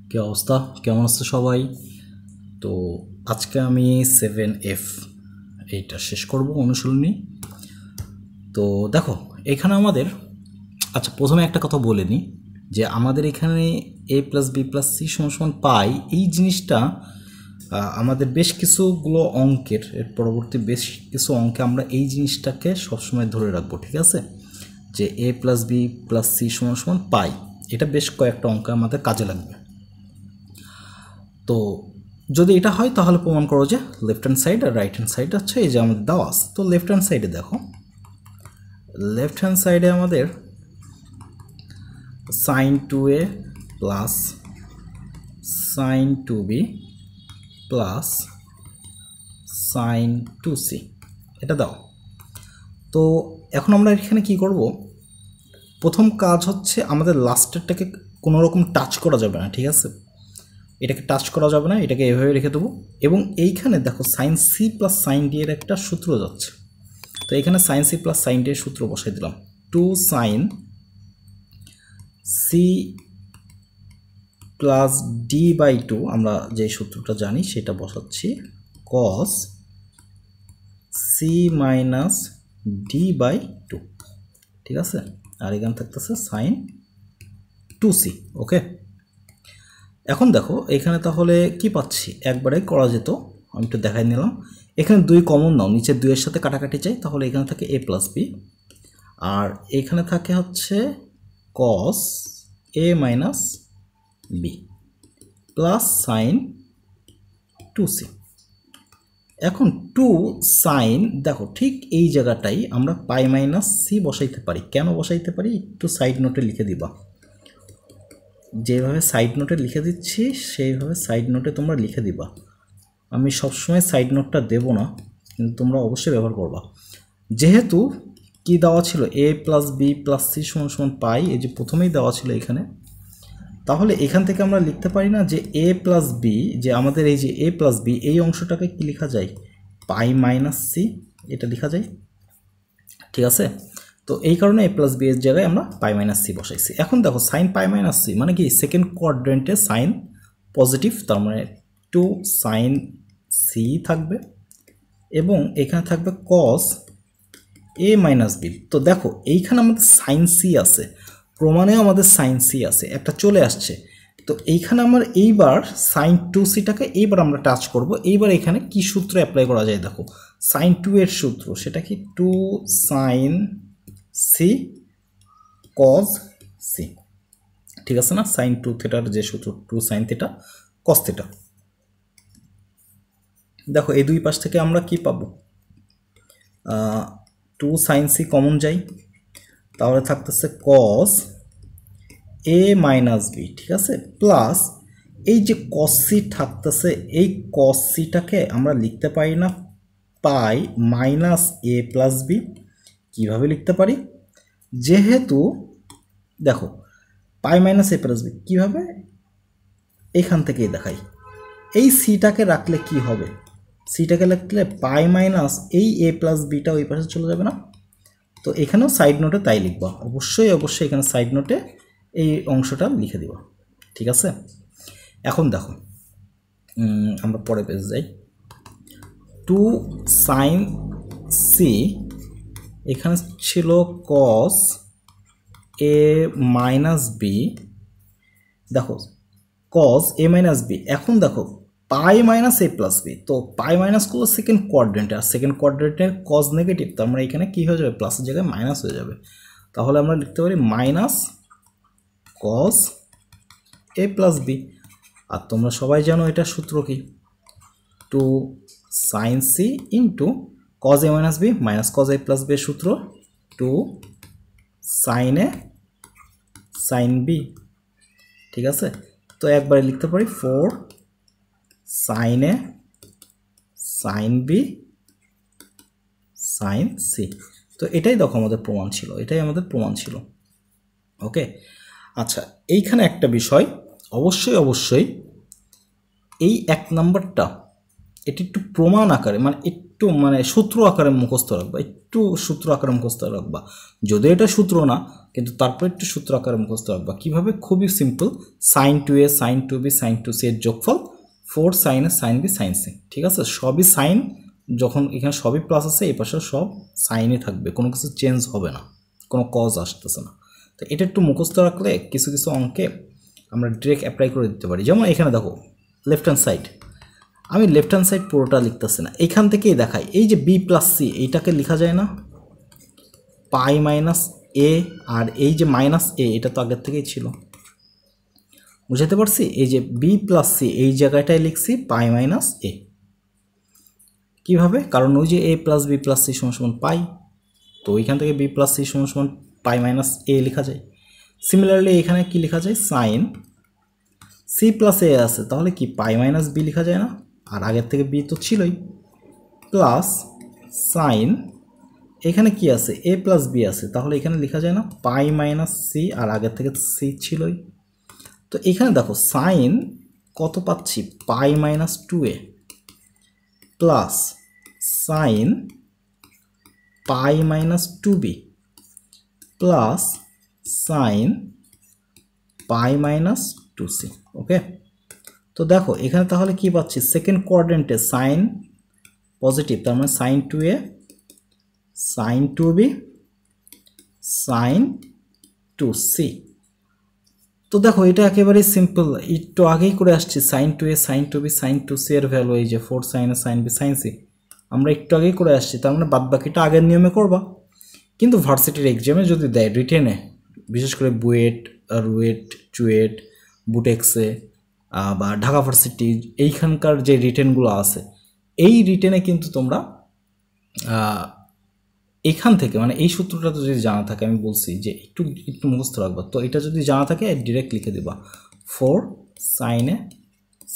কি অবস্থা, কেমন আছে সবাই? তো আজকে আমি 7F এইটা শেষ করব অনুশীলনী। তো দেখো এখানে আমাদের, আচ্ছা প্রথমে একটা কথা বলে নিই যে আমাদের এখানে a+b+c = পাই, এই জিনিসটা আমাদের বেশ কিছুগুলো অঙ্কের এর পরবর্তী বেশ কিছু অঙ্কে আমরা এই জিনিসটাকে সবসময় ধরে রাখবো, ঠিক আছে? যে a+b+c = পাই, এটা বেশ কয়েকটা অঙ্কে আমাদের কাজে লাগবে। তো যদি এটা হয় তাহলে প্রমাণ করো যে লেফট হ্যান্ড সাইড আর রাইট হ্যান্ড সাইড হচ্ছে এই যে আমাদের দেওয়া আছে। তো লেফট হ্যান্ড সাইডে দেখো, লেফট হ্যান্ড সাইডে আমাদের sin 2a plus sin 2b plus sin 2c এটা দাও। তো এখন আমরা এখানে কি করব, প্রথম কাজ হচ্ছে আমাদের লাস্টেরটাকে কোনো রকম টাচ করা যাবে না, ঠিক আছে? এটাকে টাচ করা যাবে না, এটাকে এভাবে রেখে দেবো। এবং এইখানে দেখো sin c plus sin d এর একটা সূত্র যাচ্ছে। তো এখানে sin c plus sin d এর সূত্র বসাই দিলাম, 2 sin c প্লাস d/2, আমরা যে সূত্রটা জানি সেটা বসাচ্ছি, cos c মাইনাস d/2, ঠিক আছে? আর এখানে থাকতেছে sin 2c। ওকে, এখন দেখো এখানে তাহলে কি পাচ্ছি, একবারে করা যেত, আমি একটু দেখাই নিলাম। এখানে 2 কমন নাও, নিচে 2 এর সাথে কাটাকাটি চাই, তাহলে এখানে থাকে a প্লাস বি, আর এখানে থাকে হচ্ছে cos a minus B plus sine 2c। এখন 2 সাইন, দেখো ঠিক এই জায়গাটাই আমরা পাই মাইনাস সি বসাইতে পারি। কেন বসাইতে পারি একটু সাইড নোটে লিখে দিবা, যেভাবে সাইড নোটে লিখে দিচ্ছি সেইভাবে সাইড নোটে তোমরা লিখে দিবা। আমি সবসময় সাইড নোটটা দেবো না, কিন্তু তোমরা অবশ্যই ব্যবহার করবা। যেহেতু কি দেওয়া ছিল a+b+c = পাই, এই যে প্রথমেই দেওয়া ছিল এখানে, তাহলে এখান থেকে আমরা লিখতে পারি না যে a+b, যে আমাদের এই যে a+b এই অংশটাকে কি লেখা যায়, পাই মাইনাস সি, এটা লেখা যায়, ঠিক আছে? তো এই কারণে a+b এর জায়গায় আমরা পাই মাইনাস সি বসাইছি। এখন দেখো সাইন পাই মাইনাস সি মানে কি, সেকেন্ড কোয়াড্রেন্টে সাইন পজিটিভ, তার মানে 2 সাইন সি থাকবে, এবং এখানে থাকবে cos a মাইনাস বি। তো দেখো এইখানে আমাদের সাইন সি আছে, প্রমাণেও আমাদের সাইন সি আছে, একটা চলে আসছে। তো এইখানে আমার এইবার সাইন 2c-টাকে এইবার আমরা টাচ করব। এইবার এখানে কি সূত্র অ্যাপ্লাই করা যায় দেখো, সাইন 2 এর সূত্র, সেটা কি 2 সাইন সি কজ সি, ঠিক আছে না? সাইন 2 থিটার যে সূত্র 2 সাইন থিটা কস থিটা। দেখো এই দুই পাশ থেকে আমরা কি পাবো, 2 সাইন সি কমন যাই, তাহলে থাকতেছে cos a মাইনাস বি, ঠিক আছে? প্লাস এই যে cos c থাকতেছে, এই cos c-টাকে আমরা লিখতে পারি না pi minus a plus B. কীভাবে লিখতে পারি, যেহেতু দেখো pi minus a plus B কীভাবে, এখান থেকেই দেখাই। এই সিটাকে রাখলে কি হবে, সিটাকে রাখলে পাই মাইনাস এই a প্লাস বিটা ওই পাশে চলে যাবে না? তো এখানেও সাইড নোটে তাই লিখবা, অবশ্যই অবশ্যই এখানে সাইড নোটে এই অংশটা লিখে দিবা, ঠিক আছে? এখন দেখো আমরা পরে পেজ যাই। 2 সাইন সি, এখানে ছিল cos a মাইনাস বি, দেখো cos a মাইনাস বি। এখন দেখো pi minus a plus B, তো পাই মাইনাস করলো সেকেন্ড কোয়াড্রেন্টে, আর সেকেন্ড কোয়াড্রেন্টের cos নেগেটিভ, তো আমরা এখানে কী হয়ে যাবে, প্লাসের জায়গায় মাইনাস হয়ে যাবে। তাহলে আমরা লিখতে পারি minus cos a plus B. আর তোমরা সবাই জানো এটা সূত্র কি, 2 sine c into cos a minus B minus cos a plus b, সূত্র 2 সাইন এ সাইন বি, ঠিক আছে? তো একবারে লিখতে পারি 4 সাইন এ সাইন বি সাইন সি। তো এটাই দেখো আমাদের প্রমাণ ছিল, এটাই আমাদের প্রমাণ ছিল। ওকে, আচ্ছা এইখানে একটা বিষয়, অবশ্যই অবশ্যই এই 1 নাম্বারটা এটি একটু প্রমাণ আকারে মানে একটু মানে সূত্র আকারে মুখস্থ রাখবা, একটু সূত্র আকারে মুখস্থ রাখবা, যদিও এটা সূত্র না কিন্তু তারপর একটু সূত্র আকারে মুখস্থ রাখবা। কীভাবে? খুবই simple, sine two a sine two b sine two c এর যোগফল 4 সাইন এ সাইন বি সাইন সি। ঠিক আছে, সবই সাইন, যখন এখানে সবই প্লাস আছে এই পাশে সব সাইনই থাকবে, কোনো কিছু চেঞ্জ হবে না, কোনো কজ আসতেছে না। তো এটা একটু মুখস্থ রাখলে কিছু কিছু অঙ্কে আমরা ডিরেক্ট অ্যাপ্লাই করে দিতে পারি। যেমন এখানে দেখো লেফট হ্যান্ড সাইড, আমি লেফট হ্যান্ড সাইড পুরোটা লিখতেছি না, এইখান থেকেই দেখাই। এই যে বি প্লাস সি এইটাকে লেখা যায় না পাই মাইনাস এ, আর এই যে মাইনাস এ এটা তো আগের থেকেই ছিল, বুঝাতে পারছি? এই যে বি প্লাস সি এই জায়গাটায় লিখছি পাই মাইনাস এ। কীভাবে? কারণ ওই যে এ প্লাস বি প্লাস সি সমান সমান পাই, তো ওইখান থেকে বি প্লাস সি সমান সমান পাই মাইনাস এ লেখা যায়। সিমিলারলি এখানে কি লেখা যায়? সাইন সি প্লাস এ আছে, তাহলে কি পাই মাইনাস বি লেখা যায় না? আর আগের থেকে বি তো ছিলই, প্লাস সাইন এখানে কি আছে? এ প্লাস বি আছে, তাহলে এখানে লেখা যায় না পাই মাইনাস সি, আর আগের থেকে সি ছিলই। তো এখানে দেখো সাইন কত পাচ্ছি? Pi minus 2a plus sine pi minus 2b plus sine pi minus 2c। Okay, তো দেখো এখানে তাহলে কি পাচ্ছি? সেকেন্ড কোয়াড্রেন্টে সাইন পজিটিভ, তার মানে sign 2a sign 2b sign 2c। তো দেখো এটা একেবারে সিম্পল, একটু আগেই করে আসছি, sign 2a sign 2b sign 2c এর ভ্যালু এই যে 4 সাইন এ সাইন বি সাইন সি, আমরা একটু আগেই করে আসছি, তার মানে বাদ বাকিটা আগের নিয়মে করবা। কিন্তু ভার্সিটির এক্সামে যদি দেয় রিটেনে, বিশেষ করে বুয়েট, রুয়েট, চুয়েট, বুটেক্সে বা ঢাকা ভার্সিটি এইখানকার যে রিটেনগুলো আছে, এই রিটেনে কিন্তু তোমরা এখান থেকে মানে এই সূত্রটা তো যদি জানা থাকে, আমি বলছি যে একটু একটু মুখস্থ রাখবা, তো এটা যদি জানা থাকে ডিরেক্ট লিখে দেবা 4 সাইন এ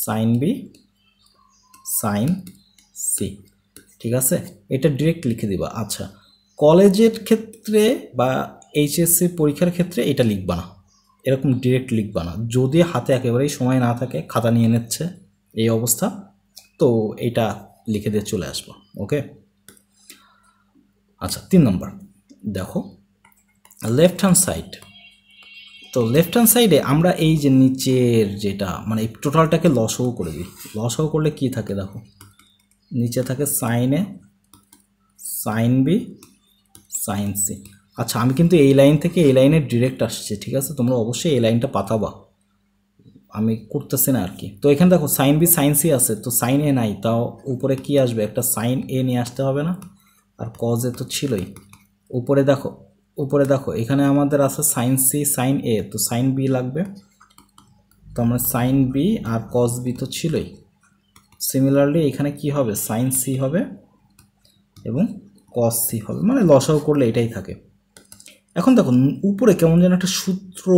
সাইন বি সাইন সি। ঠিক আছে, এটা ডিরেক্ট লিখে দিবা। আচ্ছা, কলেজের ক্ষেত্রে বা এইচএসসি পরীক্ষার ক্ষেত্রে এটা লিখবা না, এরকম ডিরেক্ট লিখবা না, যদি হাতে একেবারেই সময় না থাকে, খাতা নিয়ে নিচ্ছে এই অবস্থা, তো এটা লিখে দিয়ে চলে আসবো। ওকে, আচ্ছা 3 নম্বর দেখো লেফট হ্যান্ড সাইড। তো লেফট হ্যান্ড সাইডে আমরা এই যে নিচের যেটা মানে টোটালটাকে লসও করে দিই, লসও করলে কি থাকে দেখো, নিচে থাকে সাইন এ সাইন বি সাইন সি। আচ্ছা, আমি কিন্তু এই লাইন থেকে এই লাইনে ডিরেক্ট আসছে, ঠিক আছে, তোমরা অবশ্যই এই লাইনটা পাতাবা, আমি করতেছি না আর কি। তো এখানে দেখো সাইন বি সাইন সি আছে, তো সাইন এ নাই, তাও উপরে কি আসবে? একটা সাইন এ নিয়ে আসতে হবে না? আর কজ এ তো ছিলই। উপরে দেখো এখানে আমাদের আছে সাইন সি সাইন এ, তো সাইন বি লাগবে, তো আমরা সাইন বি আর কজ বি তো ছিলই। সিমিলারলি এখানে কি হবে? সাইন সি হবে এবং কস সি হবে, মানে লসাও করলে এটাই থাকে। এখন দেখো উপরে কেমন যেন একটা সূত্র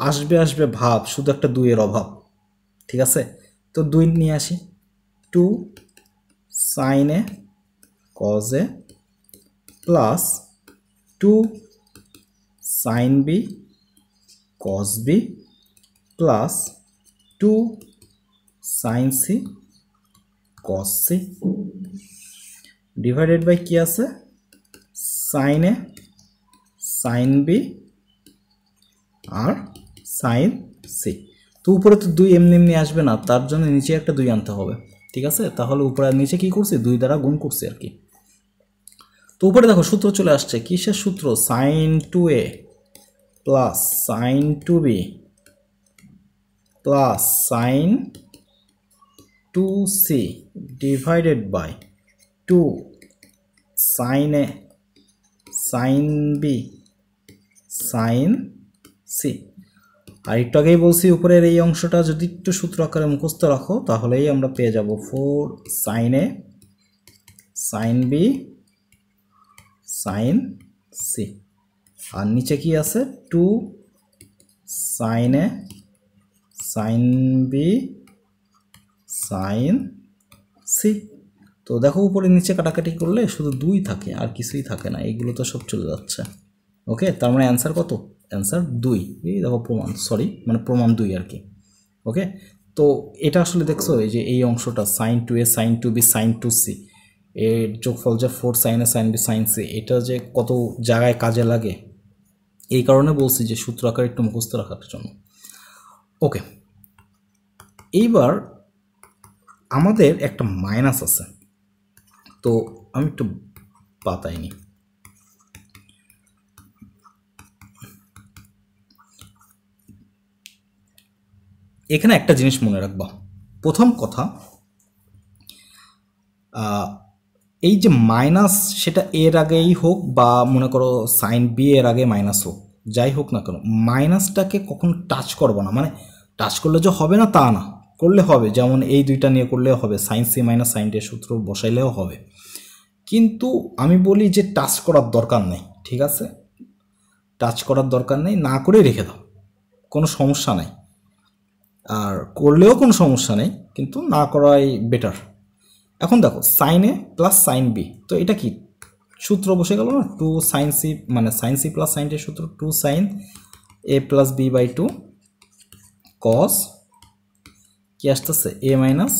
আসবে ভাব, শুধু একটা 2 এর অভাব। ঠিক আছে, তো 2 নিয়ে আসি, 2 sine A cos A plus 2 sine B cos B plus 2 sine C cos C divided by কি আছে? সাইন এ সাইন বি আর সাইন সি। তো উপরে তো 2 এমনি আসবে না, তার জন্য নিচে একটা 2 আনতে হবে। ঠিক আছে, তাহলে উপরে আর নিচে কি করছি? 2 দ্বারা গুণ করছি আর কি। তো উপরে দেখো সূত্র চলে আসছে, কিসের সূত্র? Sine 2a plus sine 2b plus sine 2c divided by 2 sine A sine B sine c. আর একটু আগেই বলছি উপরের এই অংশটা যদি একটু সূত্র আকারে মুখস্থ রাখো তাহলেই আমরা পেয়ে যাব 4 সাইন এ সাইন বি সাইন সি। আর নিচে কি আছে? 2 সাইন এ সাইন বি সাইন সি। তো দেখো উপরে নিচে কাটাকাটি করলে শুধু 2 থাকে, আর কিছুই থাকে না, এইগুলো তো সব চলে যাচ্ছে। ওকে, তার মানে অ্যান্সার কত? অ্যান্সার 2। এই দেখো প্রমাণ, মানে প্রমাণ 2 আর কি। ওকে, তো এটা আসলে দেখছো এই যে এই অংশটা sin 2a sin 2b sin 2c এর যোগফল যে 4 sin a sin b sin c, এটা যে কত জায়গায় কাজে লাগে, এই কারণে বলছি যে সূত্র আকারে একটু মুখস্থ রাখার জন্য। ওকে, এইবার আমাদের একটা মাইনাস আছে, তো আমি একটু পাতাই নি। এখানে একটা জিনিস মনে রাখবা, প্রথম কথা এই যে মাইনাস, সেটা এর আগেই হোক বা মনে করো সাইন বি এর আগে মাইনাস হোক, যাই হোক না কেন, মাইনাসটাকে কখন টাচ করবো না, মানে টাচ করলে যে হবে না তা না, করলে হবে, যেমন এই দুইটা নিয়ে করলেও হবে, sine C minus sine D সূত্র বসাইলেও হবে, কিন্তু আমি বলি যে টাচ করার দরকার নেই, ঠিক আছে, টাচ করার দরকার নেই, না করে রেখে দাও, কোনো সমস্যা নাই, আর করলেও কোনো সমস্যা নেই, কিন্তু না করাই বেটার। এখন দেখো সাইন এ প্লাস সাইন বি, তো এটা কি সূত্র বসে গেল না, 2 সাইন সি, মানে sine C plus sine D সূত্র 2 sine A plus B by 2 cos কি আসতেছে a minus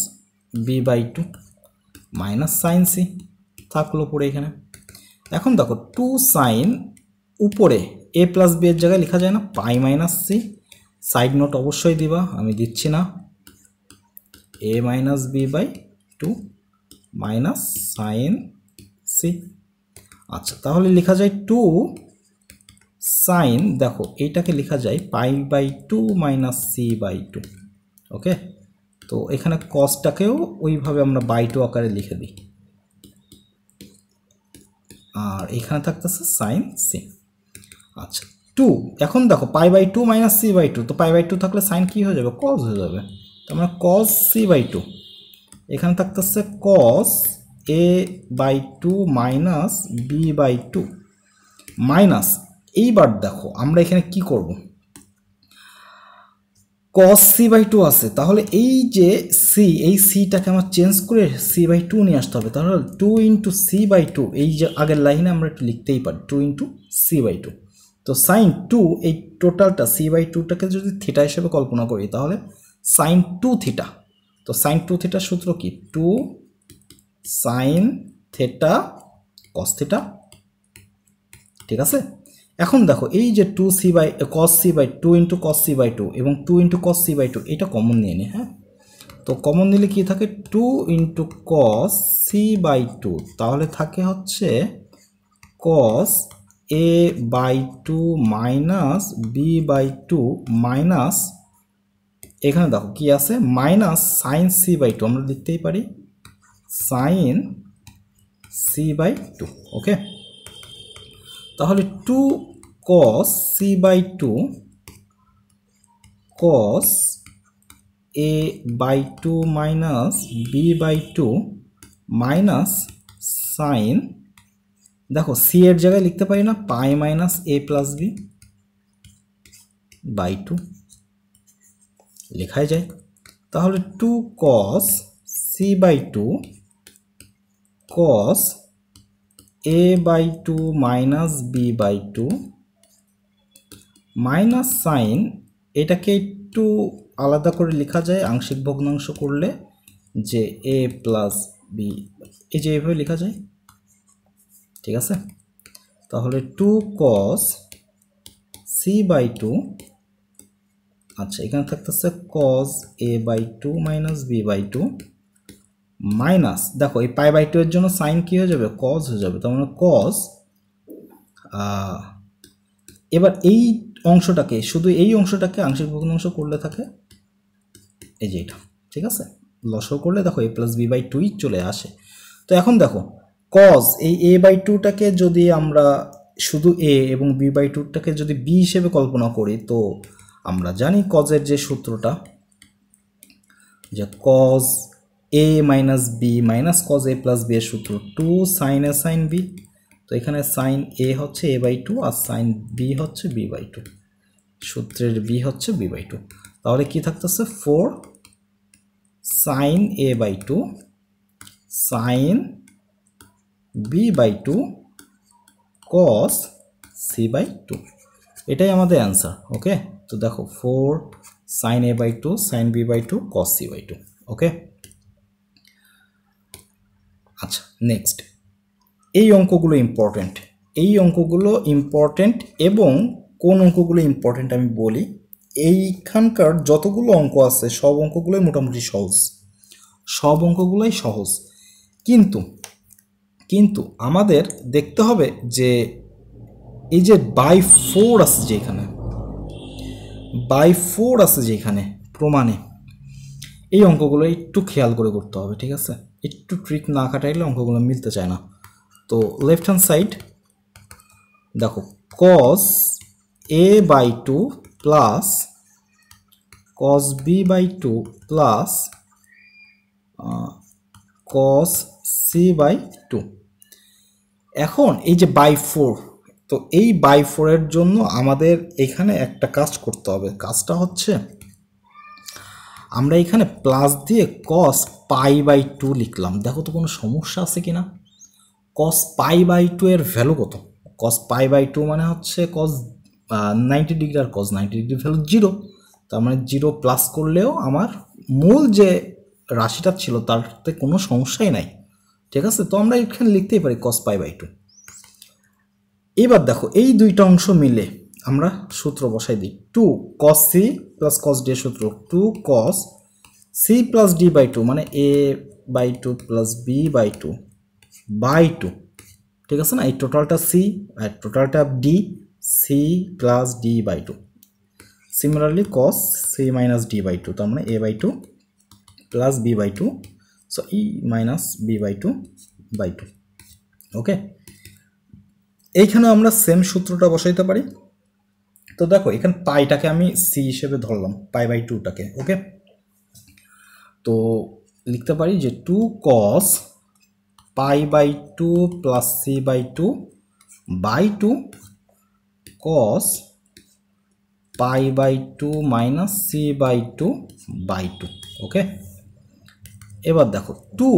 B by 2 minus sine c থাকলো পরে এখানে। এখন দেখো 2 সাইন উপরে এ প্লাস বি এর জায়গায় লেখা যায় না pi minus c, side note অবশ্যই দিবা, আমি দিচ্ছি না, a minus B by 2 minus sine C. আচ্ছা, তাহলে লেখা যায় 2 সাইন, দেখো এইটাকে লেখা যায় pi by 2 minus C by 2। Okay, তো এখানে কসটাকেও ওইভাবে আমরা বাই 2 আকারে লিখে দিই, আর এখানে থাকতেছে সাইন সি। আচ্ছা 2, এখন দেখো pi by 2 minus C by 2, তো পাই বাই 2 থাকলে সাইন কি হয়ে যাবে, কস হয়ে যাবে, তার মানে কস সি বাই 2, এখানে থাকতেছে cos a by 2 minus B by 2 minus, এইবার দেখো আমরা এখানে কি করব, কস সি বাই 2 আছে, তাহলে এই যে সি, এই সিটাকে আমার চেঞ্জ করে সি বাই 2 নিয়ে আসতে হবে, তাহলে 2 ইন্টু সি বাই 2, এই যে আগের লাইনে আমরা একটু লিখতেই পারি 2 ইন্টু সি বাই 2, তো সাইন 2 এই টোটালটা সি বাই 2টাকে যদি থিটা হিসেবে কল্পনা করি তাহলে সাইন 2 থিটা, তো সাইন 2 থিটার সূত্র কি 2 সাইন থিটা কস থিটা, ঠিক আছে। এখন দেখো এই যে 2 C by cos C by 2 into cos C by 2 এবং 2 ইন্টু কস সি বাই 2 এটা কমন নিয়ে নি, হ্যাঁ, তো কমন নিলে কি থাকে 2 ইন্টু কস সি বাই 2, তাহলে থাকে হচ্ছে cos a by 2 minus B by 2 minus, এখানে দেখো কি আছে মাইনাস সাইন সি বাই 2, আমরা লিখতেই পারি সাইন সি বাই 2। ওকে, তাহলে 2 cos c by 2 cos a by 2 minus b by 2 minus sine, দেখো সি এর জায়গায় লিখতে পারি না pi minus A plus B by 2, লেখাই যায়, তাহলে 2 cos c by 2 cos a by 2 minus B by 2 minus sine, এটাকে একটু আলাদা করে লেখা যায় আংশিক ভগ্নাংশ করলে, যে এ প্লাস বি, এই যে এভাবে লেখা যায়, ঠিক আছে। তাহলে 2 cos c বাই 2, আচ্ছা এখানে থাকতেছে cos a by 2 minus B by 2 minus, দেখো এই পাই বাই 2 এর জন্য সাইন কি হয়ে যাবে cos হয়ে যাবে, তার মানে cos, এবার এই অংশটাকে, শুধু এই অংশটাকে আংশিক ভগ্নাংশ করলে থাকে এই যে এটা, ঠিক আছে, লসও করলে দেখো a প্লাস বি বাই 2 চলে আসে। তো এখন দেখো cos এই a বাই 2টাকে যদি আমরা শুধু a এবং b বাই 2টাকে যদি b হিসেবে কল্পনা করি, তো আমরা জানি cos এর যে সূত্রটা, যে cos a minus b minus cos a plus b এর সূত্র 2 sin a sin b, তো এখানে sin a হচ্ছে a বাই 2 আর sin b হচ্ছে b বাই 2, সূত্রের b হচ্ছে b বাই 2, তাহলে কি থাকতেছে 4 sin a by 2 sin b by 2 cos c by 2, এটাই আমাদের অ্যান্সার। ওকে, তো দেখো 4 sin a by 2 sin b by 2 cos c by 2 okay. আচ্ছা নেক্সট, এই অঙ্কগুলো ইম্পর্টেন্ট এবং কোন অঙ্কগুলো ইম্পর্টেন্ট আমি বলি। এইখানকার যতগুলো অঙ্ক আছে সব অঙ্কগুলোই মোটামুটি সহজ, কিন্তু আমাদের দেখতে হবে যে এই যে বাই 4 আছে যেখানে প্রমাণে, এই অঙ্কগুলো একটু খেয়াল করে করতে হবে, ঠিক আছে? একটু ট্রিক না খাটাইলে অঙ্কগুলো মিলতে চায় না। তো লেফট হ্যান্ড সাইড দেখো, cos a by 2 plus cos b by 2 plus cos c by 2। এখন এই যে বাই 4, তো এই বাই 4 এর জন্য আমাদের এখানে একটা কাজ করতে হবে। কাজটা হচ্ছে আমরা এখানে প্লাস দিয়ে cos পাই বাই 2 লিখলাম। দেখো তো কোনো সমস্যা আছে কিনা। cos পাই বাই 2 এর ভ্যালু কত? cos পাই বাই 2 মানে হচ্ছে cos 90 ডিগ্রি, আর cos 90 ডিগ্রি ভ্যালু 0। তার মানে 0 প্লাস করলেও আমার মূল যে রাশিটা ছিল তারতে কোনো সমস্যাই নাই, ঠিক আছে? তো আমরা এখানে লিখতেই পারি cos পাই বাই 2। এবার দেখো এই দুইটা অংশ মিলে আমরা সূত্র বসাই দিই, 2 cos c plus cos d এর সূত্র 2 cos c plus d by 2 মানে a by 2 plus b by 2 by 2, ঠিক আছে না? এই টোটালটা c আর টোটালটা d, c plus d by 2। Similarly cos c minus d by 2, তার মানে a by 2 plus b by 2, so e minus b by 2 by 2। Okay, এইখানে আমরা সেম সূত্রটা বসাইতে পারি। তো দেখো এখানে পাইটাকে আমি c হিসেবে ধরলাম, পাই বাই 2টাকে। ওকে, তো লিখতে পারি যে 2 cos pi by 2 plus c by 2 by 2 cos pi by 2 minus c by 2 by 2। Okay, এবার দেখো 2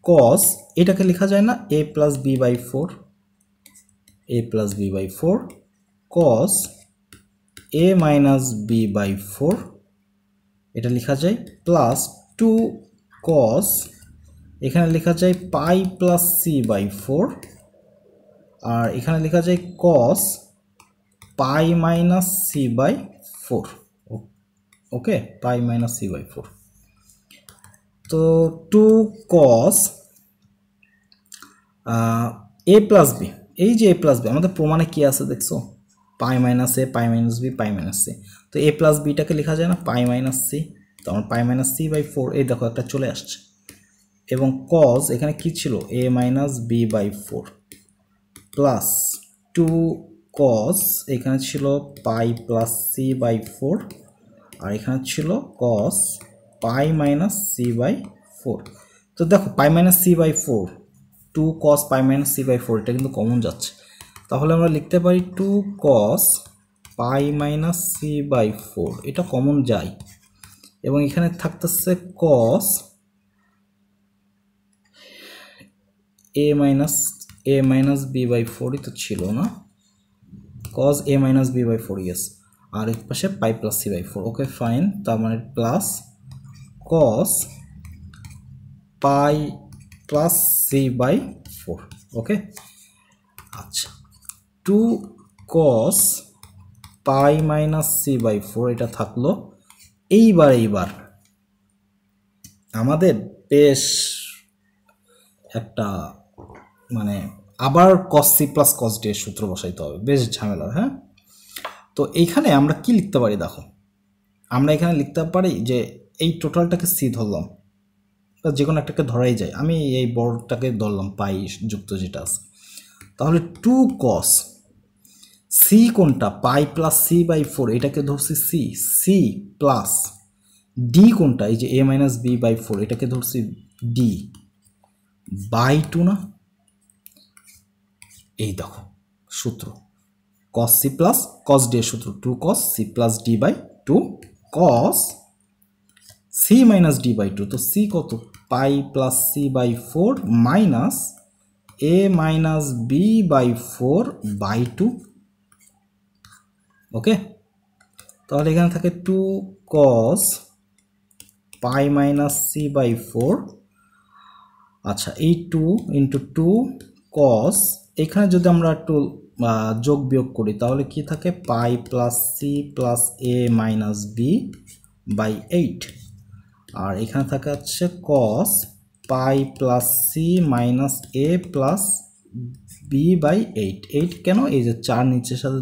cos এটাকে লেখা যায় না a plus b by 4, a plus b by 4 cos a minus b by 4 এটা লেখা যায়, প্লাস 2 cos এখানে লেখা যায় পাই প্লাস c বাই 4, আর এখানে লেখা যায় cos pi minus c by 4। Okay, pi minus c by 4। তো 2 cos a প্লাস b, এই যে a প্লাস b আমাদের প্রমাণে কি আছে দেখছো, pi minus a pi minus b pi minus c। তো a প্লাস bটাকে লেখা যায় না পাই মাইনাস c, তো আমার পাই মাইনাস c বাই 4, এই দেখো একটা চলে আসছে। এবং cos এখানে কি ছিল a minus b by 4 plus 2 cos এখানে ছিল পাই প্লাস c বাই 4, আর এখানে ছিল cos pi minus c by 4। তো দেখো pi minus c by 4, 2 cos pi minus c by 4 এটা কিন্তু কমন যাচ্ছে, তাহলে আমরা লিখতে পারি 2 cos pi minus c by 4, এটা কমন যায়। এবং এখানে থাকতেছে cos a minus b by 4ই তো ছিল না, cos a minus b by 4, yes, আর এক পাশে pi plus c by 4। Okay fine, তার মানে plus cos pi plus c by 4। Okay, আচ্ছা 2 cos pi minus c by 4 এটা থাকলো। এইবার আমাদের বেশ একটা মানে আবার cos c plus cos d এর সূত্র বসাইতে হবে, বেশ ঝামেলা। হ্যাঁ, তো এইখানে আমরা কি লিখতে পারি দেখো, আমরা এখানে লিখতে পারি যে এই টোটালটাকে c ধরলাম, বা যে কোনো একটাকে ধরাই যায়, আমি এই বড়টাকে ধরলাম পাই যুক্ত যেটা আছে। তাহলে 2 cos c কোনটা, পাই প্লাস c বাই 4, এটাকে ধরছি c প্লাস d কোনটা, এই যে a মাইনাস b বাই 4, এটাকে ধরছি d বাই 2 না। এই দেখো সূত্র cos c plus cos d এর সূত্র 2 cos c plus d by 2 cos c minus d by 2, তো c কত, pi plus c by 4 minus a minus b by 4 by 2। Okay, তাহলে এখানে থাকে 2 cos pi minus C by 4। আচ্ছা, এই 2 into 2 cos, এখানে যদি আমরা একটু যোগ বিয়োগ করি তাহলে কি থাকে, pi plus C plus A minus B by 8। আর এখানে থাকে হচ্ছে cos pi plus C minus A plus B by 8। 8 কেন, এই যে 4 নিচের সাথে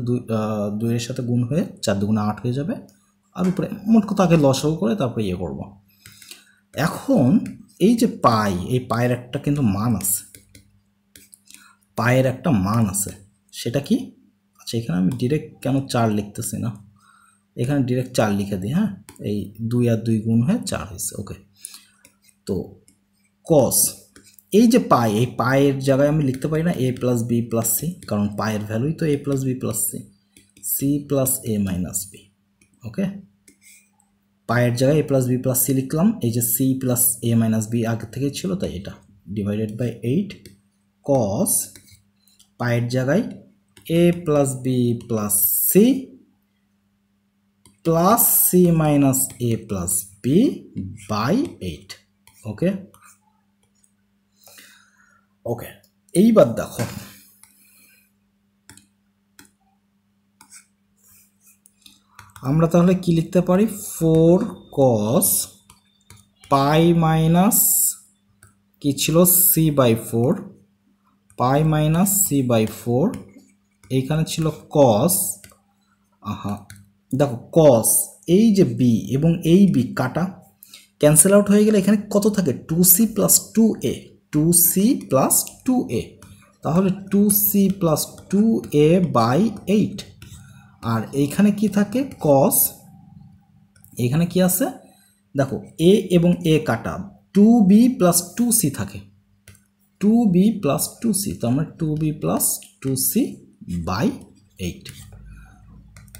2 এর সাথে গুণ হয়ে 4 দুগুণে 8 হয়ে যাবে, আর উপরে মোট কথা আগে লসাগু করে তারপরে ইয়ে করব। এখন এই যে পাই, এই পায়ের একটা কিন্তু মান আছে, পায়ের একটা মান আছে, সেটা কি? আচ্ছা, এখানে আমি ডিরেক্ট কেন 4 লিখতেছি না, এখানে ডিরেক্ট 4 লিখে দিই। হ্যাঁ, এই 2 আর 2 গুণ হয়ে 4 হয়েছে। ওকে, তো cos এই যে পাই, এই পায়ের জায়গায় আমি লিখতে পারি না a plus B plus c, কারণ পায়ের ভ্যালুই তো a plus B plus c, c plus A minus B. Okay, পায়ের জায়গায় a plus B plus c লিখলাম, এই যে সি প্লাস এ মাইনাস বি আগে থেকেই ছিল তাই এটা ডিভাইডেড বাই 8 cos পায়ের জায়গায় a plus B plus C plus C minus A plus B by 8। Okay okay, এইবার দেখো আমরা তাহলে কি লিখতে পারি, 4 cos পাই মাইনাস কি ছিল C by 4, pi minus C by 4, এইখানে ছিল cos, দেখো cos এই যে বি এবং এই বি কাটা ক্যান্সেল আউট হয়ে গেলে এখানে কত থাকে, 2c plus 2a, 2c plus 2a, তাহলে 2c প্লাস 2a বাই 8। আর এইখানে কি থাকে, cos, এখানে কি আছে দেখো a এবং a কাটা, 2b প্লাস 2c থাকে, 2b প্লাস 2c, তো আমরা 2b প্লাস 2c বাই 8।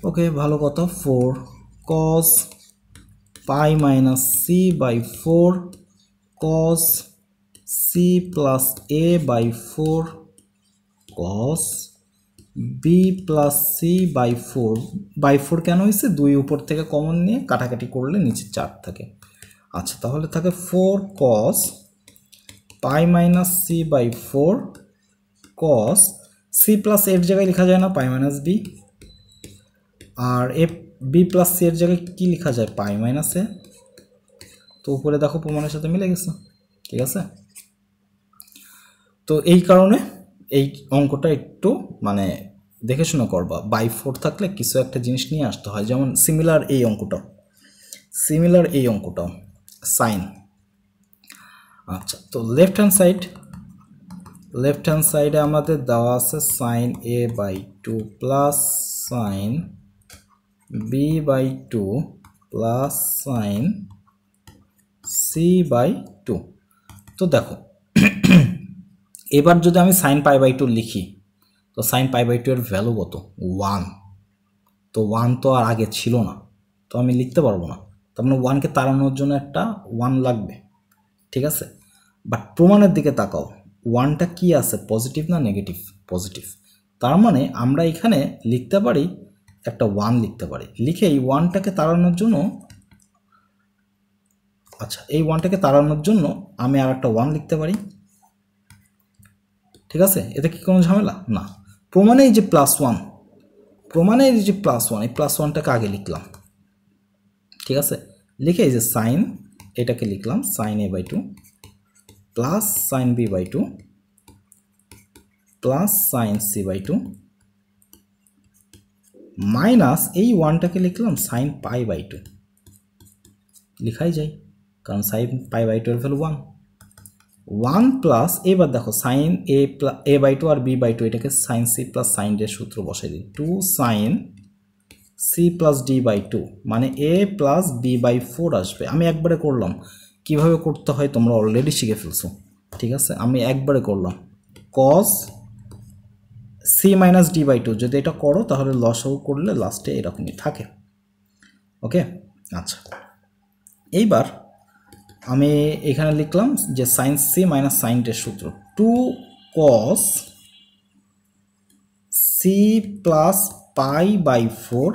ওকে, ভালো কথা। 4 cos pi minus C by 4 cos C plus A by 4 cos B plus C by 4 কেন হয়েছে, 2 উপর থেকে কমন নিয়ে কাটাকাটি করলে নিচে 4 থাকে। আচ্ছা, তাহলে থাকে 4 cos pi minus C by 4 cos C plus এর জায়গায় লেখা যায় না পাই মাইনাস বি, আর এ বি প্লাস সি এর জায়গায় কি লেখা যায়, পাই মাইনাস এ। তো উপরে দেখো প্রমাণের সাথে মিলে গেছে। ঠিক আছে, তো এই কারণে এই অঙ্কটা একটু মানে দেখে শুনে করবা, বাই 4 থাকলে কিছু একটা জিনিস নিয়ে আসতে হয়, যেমন সিমিলার এই অঙ্কটাও সাইন। আচ্ছা, তো লেফট হ্যান্ড সাইডে আমাদের দেওয়া আছে sine A by 2 plus sine B by 2 plus sine C by 2। তো দেখো এবার যদি আমি সাইন পাই বাই 2 লিখি, তো সাইন পাই বাই 2 এর ভ্যালু কত, 1। তো 1 তো আর আগে ছিল না, তো আমি লিখতে পারবো না, তার মানে 1কে তাড়ানোর জন্য একটা 1 লাগবে। ঠিক আছে, বাট প্রমাণের দিকে তাকাও, 1টা কি আছে, পজিটিভ না নেগেটিভ, পজিটিভ। তার মানে আমরা এখানে লিখতে পারি একটা 1 লিখতে পারি, লিখে এই 1টাকে তাড়ানোর জন্য, আচ্ছা এই 1টাকে তাড়ানোর জন্য আমি আর একটা 1 লিখতে পারি। ঠিক আছে, এতে কি কোনো ঝামেলা না। প্রমাণে এই যে প্লাস 1, এই প্লাস 1টাকে আগে লিখলাম। ঠিক আছে, লিখে এই যে সাইন, এটাকে লিখলাম sine A by 2 plus sine B by 2 plus sine C by 2 minus এই 1টাকে লিখলাম সাইন পাই বাই 2, লিখাই যায় কারণ সাইন পাই বাই 2 এর ভ্যালু 1 প্লাস, এবার দেখো সাইন এ বাই 2 আর বি বাই 2, এটাকে sine C plus sine D এর সূত্র বসাই দিই, 2 sine C plus D by 2 মানে এ প্লাস বি বাই 4 আসবে। আমি একবারে করলাম, কিভাবে করতে হয় তোমরা অলরেডি শিখে ফেলছো। ঠিক আছে, আমি একবারে করলাম cos C minus D by 2, যদি এটা করো তাহলে লসাগু করলে লাস্টে এরকমই থাকে। ওকে, আচ্ছা এইবার আমি এখানে লিখলাম যে sine C minus sine D এর সূত্র, 2 cos C plus pi by 4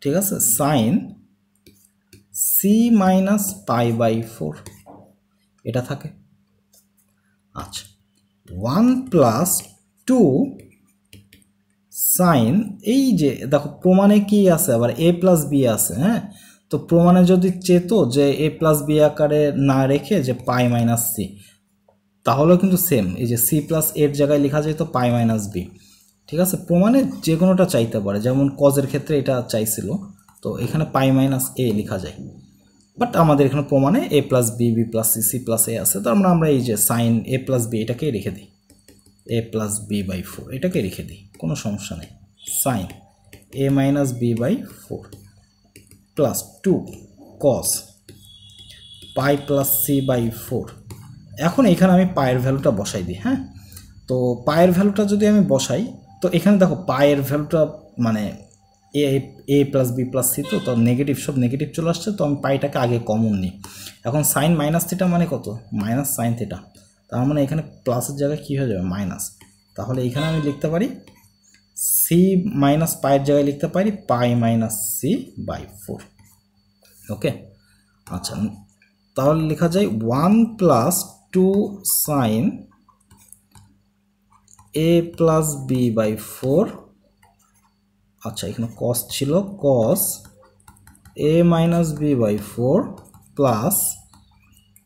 ঠিক আছে, sine C minus pi by 4 এটা থাকে। আচ্ছা, 1 প্লাস 2 সাইন, এই যে দেখো প্রমাণে কি আছে, আবার এ প্লাস বি আছে। হ্যাঁ, তো প্রমাণে যদি চেত যে এ প্লাস বি আকারে না রেখে যে পাই মাইনাস সি, তাহলেও কিন্তু সেম, এই যে সি প্লাস এর জায়গায় লেখা যায় তো পাই মাইনাস বি। ঠিক আছে, প্রমাণে যে কোনোটা চাইতে পারে, যেমন কজের ক্ষেত্রে এটা চাইছিল, তো এখানে পাই মাইনাস এ লেখা যায়। বাট আমাদের এখানে প্রমাণে a plus b, b plus c, c plus a আছে, তো আমরা এই যে সাইন এ প্লাস বি এটাকেই রেখে দিই, এ প্লাস বি বাই 4 এটাকে রেখে দিই, কোনো সমস্যা নেই। Sine A minus B by 4 plus 2 cos pi plus C by 4। এখন এখানে আমি পায়ের ভ্যালুটা বসাই দিই। হ্যাঁ, তো পায়ের ভ্যালুটা যদি আমি বসাই, তো এখানে দেখো পায়ের ভ্যালুটা মানে এ এ প্লাস বি প্লাস সি, তো নেগেটিভ, সব নেগেটিভ চলে আসছে, তো আমি পাইটাকে আগে কমন নিই। এখন সাইন মাইনাস থিটা মানে কত, মাইনাস সাইন থিটা, তার মানে এখানে প্লাসের জায়গায় কী হয়ে যাবে, মাইনাস। তাহলে এখানে আমি লিখতে পারি সি মাইনাস পাইয়ের জায়গায় লিখতে পারি pi minus C by 4। Okay, আচ্ছা, তাহলে লেখা যায় 1 plus 2 sine A plus B by 4। আচ্ছা, এখানে কস ছিল, cos A minus B by 4 plus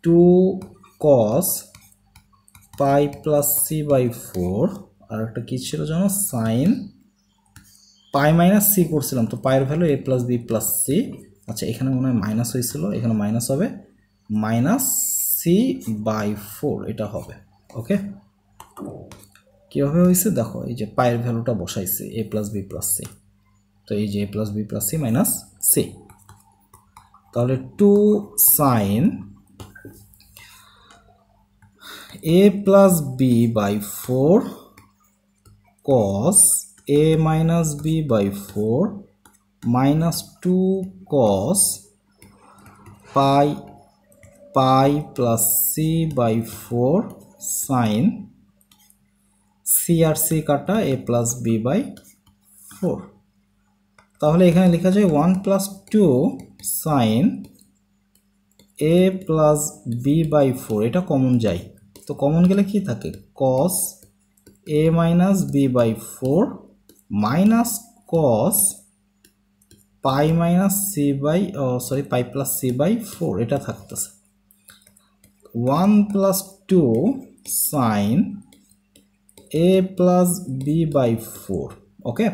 2 cos pi plus C by 4। আর একটা কী ছিল জানো, সাইন পাই মাইনাস সি করছিলাম, তো পায়ের value A plus B plus C. আচ্ছা, এখানে মনে হয় মাইনাস হয়েছিল, এখানে মাইনাস হবে, মাইনাস সি বাই 4 এটা হবে। ওকে, কীভাবে হয়েছে দেখো, এই যে পায়ের ভ্যালুটা বসাইছে a plus B plus c, তো এই যে এ plus B plus C minus c, তাহলে 2 sine A plus B by 4 cos a minus b by 4 minus 2 cos pi plus c by 4 sin c আর c কাটা a plus b by 4। তাহলে এখানে লেখা যায় 1 plus 2 sin a plus b by 4, এটা common যায়, তো কমন গেলে কি থাকে, cos a minus b by 4 minus cos pi minus c by pi plus c by 4 এটা থাকতেছে। 1 plus 2 sin a plus b by 4। ওকে,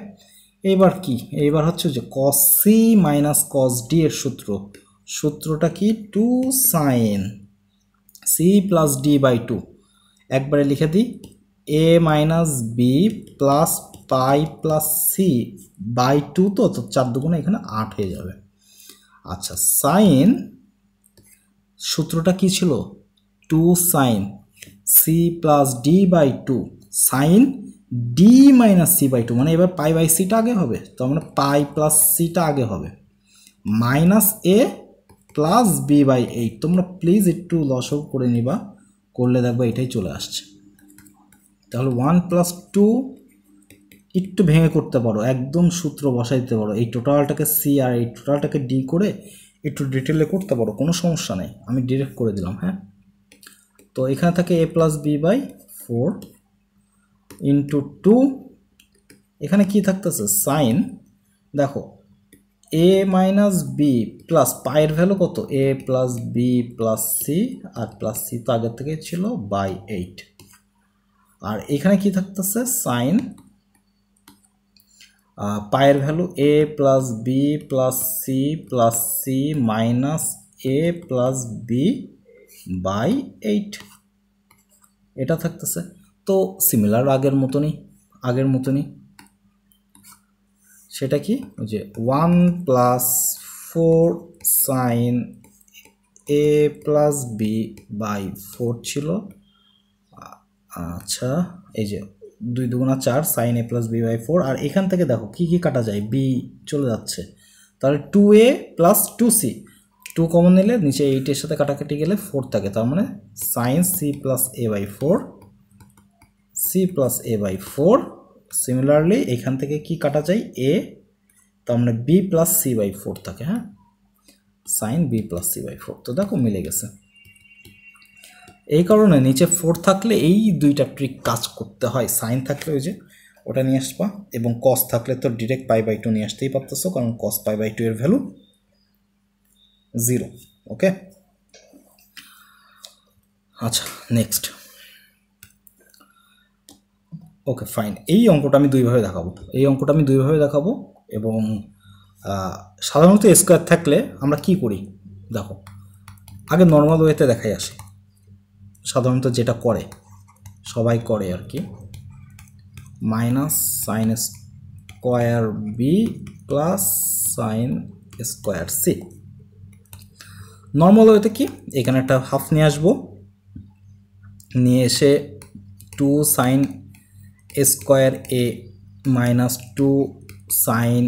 এইবার কি, এইবার হচ্ছে যে cos c minus cos d এর সূত্রটা কি, 2 sin c plus d by 2 একবারে লিখে দিই, a minus B plus pi plus C by 2, তো 4 দুগুণে এখানে 8 হয়ে যাবে। আচ্ছা, সাইন সূত্রটা কি ছিল, 2 sine C plus D by 2 sine D minus C by 2, মানে এবার পাই বাই সিটা আগে হবে, তো মানে পাই প্লাস সিটা আগে হবে, minus A plus B by 8। তোমরা প্লিজ একটু লসও করে নিবা, করলে দেখবা এটাই চলে আসছে। তাহলে 1 প্লাস 2 একটু ভেঙে করতে পারো, একদম সূত্র বসাই দিতে পারো, এই টোটালটাকে সি আর এই টোটালটাকে ডি করে একটু ডিটেলে করতে পারো, কোনো সমস্যা নেই, আমি ডিরেক্ট করে দিলাম। হ্যাঁ, তো এখানে থাকে এ প্লাস বি বাই 4 ইন্টু 2, এখানে কি থাকতেছে সাইন, দেখো এ মাইনাস বি প্লাস পায়ের ভ্যালু কত, A plus B plus C, R plus c তো আগের থেকে ছিল বাই 8। আর এখানে কি থাকতেছে সাইন পায়ের value A plus B plus C minus A plus B by 8 এটা থাকতেছে। তো সিমিলার আগের মতনই সেটা কি, ওই যে 1 plus 4 sine A plus B by 4 ছিল। আচ্ছা, এই যে 2 দুগুণা 4 sine A plus B by 4, আর এখান থেকে দেখো কি কি কাটা যায়, বি চলে যাচ্ছে, তাহলে 2a প্লাস 2c, 2 কমন নিলে নিচে 8 এর সাথে কাটাকাটি গেলে 4 থাকে, তার মানে sine C plus A by 4 C plus A by 4। Similarly এখান থেকে কি কাটা যায়, এ তার মানে বি প্লাস সি বাই 4 থাকে। হ্যাঁ, sine B plus C by 4। তো দেখো মিলে গেছে। এই কারণে নিচে 4 থাকলে এই দুইটা ট্রিক কাজ করতে হয়। সাইন থাকলে ওই যে ওটা নিয়ে আসবা, এবং কস থাকলে তো ডিরেক্ট পাই বাই 2 নিয়ে আসতেই পারতেছো, কারণ কস পাই বাই 2 এর ভ্যালু 0। ওকে, আচ্ছা নেক্সট। ওকে ফাইন, এই অঙ্কটা আমি দুইভাবে দেখাবো। এবং সাধারণত স্কোয়ার থাকলে আমরা কি করি দেখো, আগে নর্মাল ওয়েতে দেখাই আসি। সাধারণত যেটা করে সবাই করে আর কি, minus sine square B plus sine square C. Normal ওয়েতে কি, এখানে একটা হাফ নিয়ে আসবো, নিয়ে এসে 2 sine square A minus 2 sine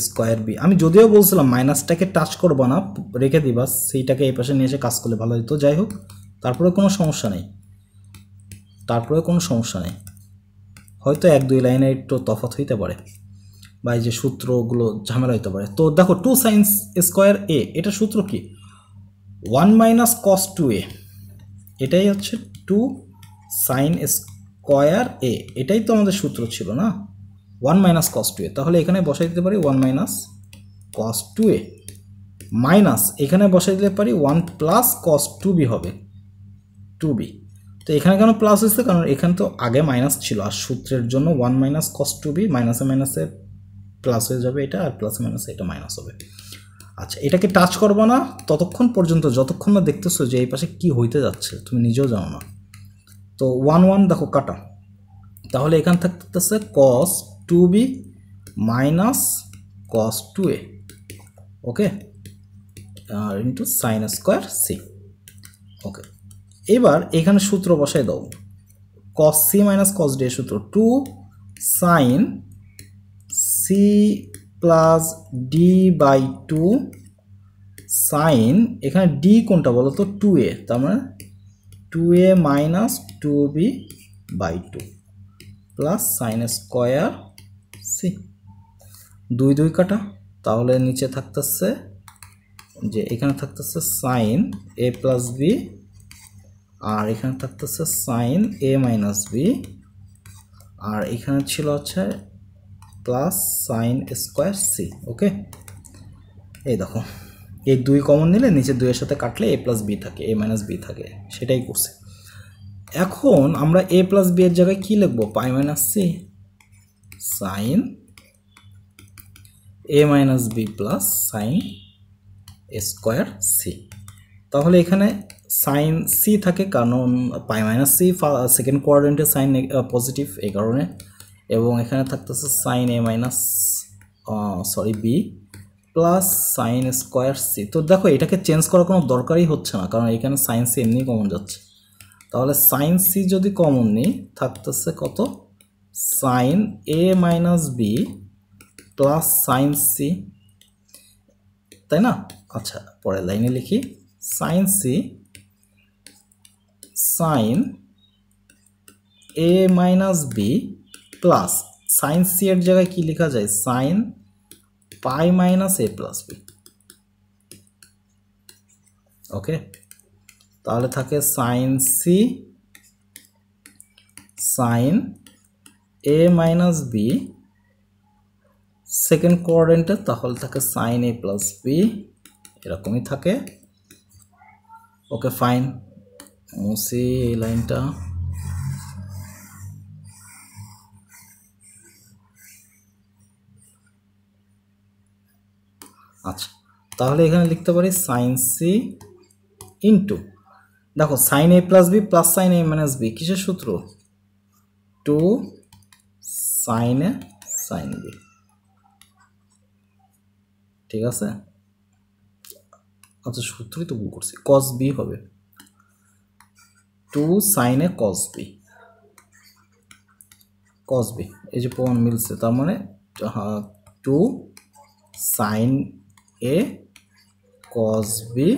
square B. আমি যদিও বলছিলাম মাইনাসটাকে টাচ করবো না, রেখে দিবা, সেইটাকে এই পাশে নিয়ে এসে কাজ করলে ভালো হতো। যাই হোক, তারপরে কোনো সমস্যা নেই, হয়তো 1-2 লাইনে একটু তফাৎ হইতে পারে, বা এই যে সূত্রগুলো ঝামেলা হইতে পারে। তো দেখো 2 সাইন স্কোয়ার এ, এটা সূত্র কি 1 মাইনাস কস 2a, এটাই হচ্ছে 2 সাইন স্কোয়ার এ, এটাই তো আমাদের সূত্র ছিল না, 1 মাইনাস কস 2a। তাহলে এখানে বসাই দিতে পারি 1 মাইনাস কস 2a, মাইনাস এখানে বসাই দিতে পারি 1 প্লাস কস 2b হবে 2b। তো এখানে কেন প্লাস হয়েছে, কারণ এখানে তো আগে মাইনাস ছিল, আর সূত্রের জন্য 1 মাইনাস কস 2b, মাইনাসে মাইনাসে প্লাস হয়ে যাবে এটা, আর প্লাসে মাইনাসে এটা মাইনাস হবে। আচ্ছা, এটাকে টাচ করবো না ততক্ষণ পর্যন্ত যতক্ষণ না দেখতেছো যে এই পাশে কি হইতে যাচ্ছে, তুমি নিজেও জানো না। তো 1 1 দেখো কাটা, তাহলে এখানে থাকতেছে cos 2b minus cos 2a, okay, আর into sine square C. Okay, এবার এখানে সূত্র বসাই দাও, cos C minus cos D এর সূত্র 2 sine C plus D by 2 sine, এখানে ডি কোনটা বলো তো 2a, তার মানে 2a minus 2b by 2 plus sine square C. 2 2 কাটা, তাহলে নিচে থাকতেছে যে এখানে থাকতেছে সাইন এ প্লাস বি, আর এখানে থাকতেছে সাইন এ মাইনাস বি, আর এখানে ছিল হচ্ছে প্লাস সাইন স্কোয়ার সি। ওকে, এই দেখো এই 2 কমন নিলে নিচে 2 এর সাথে কাটলে এ প্লাস বি থাকে, এ মাইনাস বি থাকে, সেটাই করছে। এখন আমরা এ প্লাস বি এর জায়গায় কি লিখবো, পাই মাইনাস সি সাইন এ minus B plus sine square C. তাহলে এখানে সাইন সি থাকে, কারণ পাই মাইনাস সি সেকেন্ড কোয়াড্রেন্টে সাইন পজিটিভ, এই কারণে। এবং এখানে থাকতেছে সাইন এ minus B plus sine square C. তো দেখো এটাকে চেঞ্জ করার কোনো দরকারই হচ্ছে না, কারণ এখানে সাইন সি এমনি কমন যাচ্ছে। তাহলে সাইন সি যদি কমন নিই, থাকতেছে কত, সাইন এ minus B plus sine c, তাই না? আচ্ছা, পরের লাইনে লিখি সাইন সি সাইন এ minus B plus sine C এর জায়গায় কি লেখা যায়, সাইন পাই মাইনাস এ প্লাস বি। ওকে, তাহলে থাকে সাইন সি সাইন এ মাইনাস বি সেকেন্ড কোয়াড্রেন্টে, তাহলে থাকে সাইন এ প্লাস বি, এরকমই থাকে। ওকে ফাইন, মুছি এই লাইনটা। আচ্ছা, তাহলে এখানে লিখতে পারি সাইন সি ইন্টু, দেখো সাইন এ প্লাস বি প্লাস সাইন এ মাইনাস বি কিসের সূত্র, 2 সাইন এ সাইন বি, ঠিক আছে। আচ্ছা, সূত্রই তো ভুল করছি, কস বি হবে 2 সাইন এ কস বি, এই যে প্রমাণ মিলছে, তার মানে 2 সাইন এ কস বি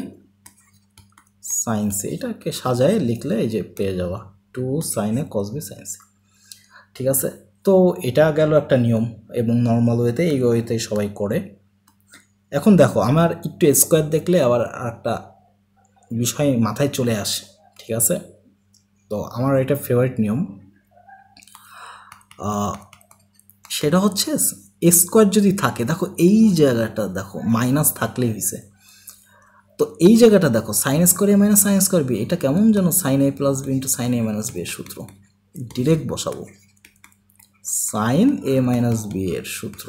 সাইন সি, এটাকে সাজায় লিখলে এই যে পেয়ে যাওয়া 2 সাইন এ কস বি সাইন সি, ঠিক আছে। তো এটা গেল একটা নিয়ম, এবং নর্মাল ওয়েতে এই ওয়েতে সবাই করে। এখন দেখো আমার একটু স্কোয়ার দেখলে আবার একটা বিষয় মাথায় চলে আসে, ঠিক আছে? তো আমার এটা ফেভারিট নিয়ম, সেটা হচ্ছে স্কোয়ার যদি থাকে, দেখো এই জায়গাটা দেখো মাইনাস থাকলেই হয়েছে। তো এই জায়গাটা দেখো sign square A minus sine square B, এটা কেমন যেন সাইন এ প্লাস বি ইন্টু সাইন এ মাইনাস বি এর সূত্র, ডিরেক্ট বসাবো সাইন এ মাইনাস বি এর সূত্র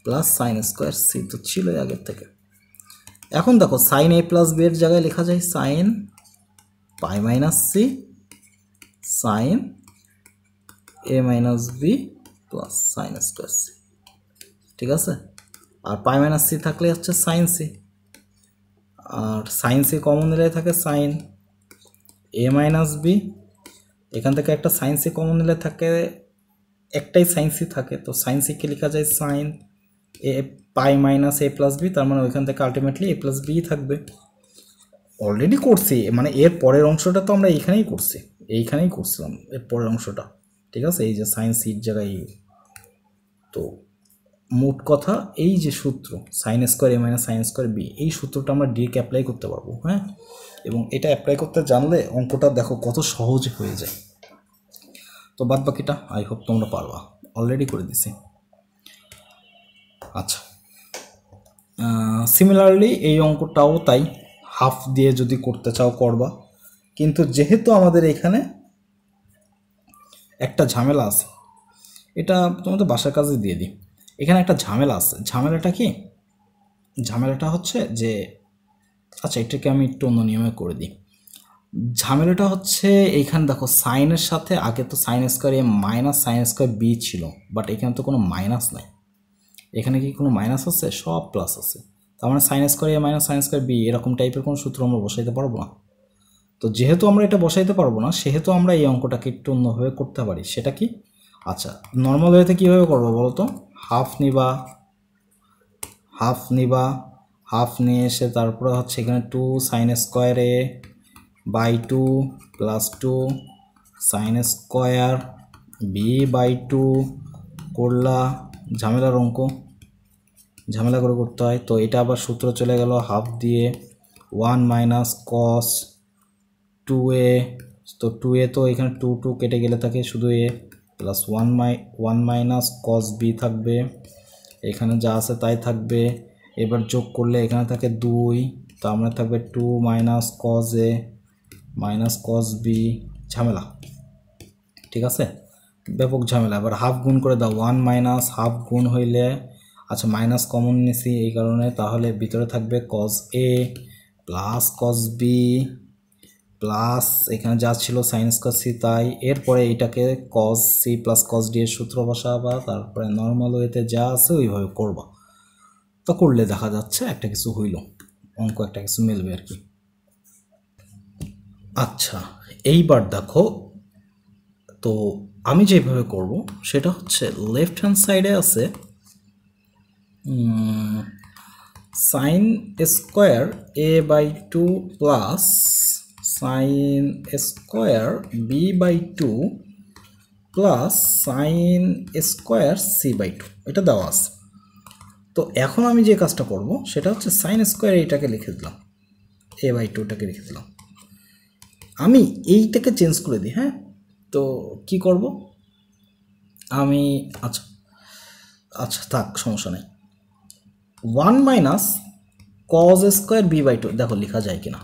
প্লাস সাইন স্কোয়ার সি, তো ছিল আগের থেকে। এখন দেখো সাইন এ প্লাস বি এর জায়গায় লেখা যায় sine pi minus c sine এ minus B plus sine square c, ঠিক আছে? আর পাই মাইনাস সি থাকলে হচ্ছে সাইন সি, আর সাইন সি কমন নিলে থাকে সাইন এ মাইনাস বি, এখান থেকে একটা সাইন সি কমন নিলে থাকে একটাই সাইন সি থাকে, তো সাইন সিকে লেখা যায় সাইন এ পাই মাইনাস এ প্লাস বি, তার মানে ওইখান থেকে আলটিমেটলি এ প্লাস বি থাকবে। অলরেডি করছি, মানে এর পরের অংশটা তো আমরা এইখানেই করছি, এইখানেই করছিলাম এর পরের অংশটা, ঠিক আছে? এই যে সাইন সির জায়গায়। তো মোট কথা এই যে সূত্র sign square A minus sine square B, এই সূত্রটা আমরা ডিরেক্ট অ্যাপ্লাই করতে পারবো, হ্যাঁ? এবং এটা অ্যাপ্লাই করতে জানলে অঙ্কটা দেখো কত সহজ হয়ে যায়। তো বাদ বাকিটা আই হোপ তোমরা পারবা, অলরেডি করে দিছি। আচ্ছা, সিমিলারলি এই অঙ্কটাও তাই, হাফ দিয়ে যদি করতে চাও করবা, কিন্তু যেহেতু আমাদের এখানে একটা ঝামেলা আছে, এটা তোমাদের বাসার কাজে দিয়ে দিই। এখানে একটা ঝামেলা আছে, ঝামেলাটা কি? ঝামেলাটা হচ্ছে যে, আচ্ছা এটাকে আমি একটু অন্য নিয়মে করে দিই। ঝামেলাটা হচ্ছে এইখানে দেখো সাইনের সাথে আগে তো sign square A minus sine square B ছিল, বাট এখানে তো কোনো মাইনাস নাই। এখানে কি কোনো মাইনাস আছে? সব প্লাস আছে। তার মানে sign square A minus sine square B এরকম টাইপের কোনো সূত্র আমরা বসাইতে পারবো না। তো যেহেতু আমরা এটা বসাইতে পারবো না, সেহেতু আমরা এই অঙ্কটাকে একটু অন্যভাবে করতে পারি। সেটা কি? আচ্ছা, নর্মাল ওয়েতে কীভাবে করবো বলো তো? হাফ নিবা, হাফ নিয়ে এসে তারপরে হচ্ছে এখানে 2 sine square A by 2 plus 2 sine square B by 2 করলা। ঝামেলার অঙ্ক, ঝামেলা করে করতে হয়। তো এটা আবার সূত্র চলে গেল হাফ দিয়ে 1 মাইনাস কস 2a, তো 2a তো এখানে 2 কেটে গেলে থাকে শুধু a, plus 1 minus cos B থাকবে, এখানে যা আছে তাই থাকবে। এবার যোগ করলে এখানে থাকে 2, তো আমরা থাকবে 2 মাইনাস কস এ মাইনাস কস বি। ঝামেলা, ঠিক আছে? ব্যাপক ঝামেলা। এবার হাফ গুণ করে দাও, 1 মাইনাস হাফ গুণ হইলে, আচ্ছা মাইনাস কমন নিছি এই কারণে, তাহলে ভিতরে থাকবে cos A plus cos B plus এখানে যা ছিল সাইন স্কোয়ার সি তাই। এরপরে এইটাকে cos C plus cos D এর সূত্র বসাবা, তারপরে নর্মাল ওয়েতে যা আছে ওইভাবে করবা। তো করলে দেখা যাচ্ছে একটা কিছু হইল, অঙ্ক একটা কিছু মিলবে আর কি। আচ্ছা, এইবার দেখো, তো আমি যেভাবে করব সেটা হচ্ছে লেফট হ্যান্ড সাইডে আছে sine square A by 2 plus sine square B by 2 plus sine square C by 2, এটা দেওয়া আছে। তো এখন আমি যে কাজটা করব সেটা হচ্ছে সাইন স্কোয়ার এইটাকে লিখে দিলাম, এ বাই 2টাকে লিখে দিলাম। আমি এইটাকে চেঞ্জ করে দিই, হ্যাঁ? তো কি করব আমি, আচ্ছা আচ্ছা থাক, সমস্যা নেই। 1 minus cos square B by 2, দেখো লেখা যায় কিনা?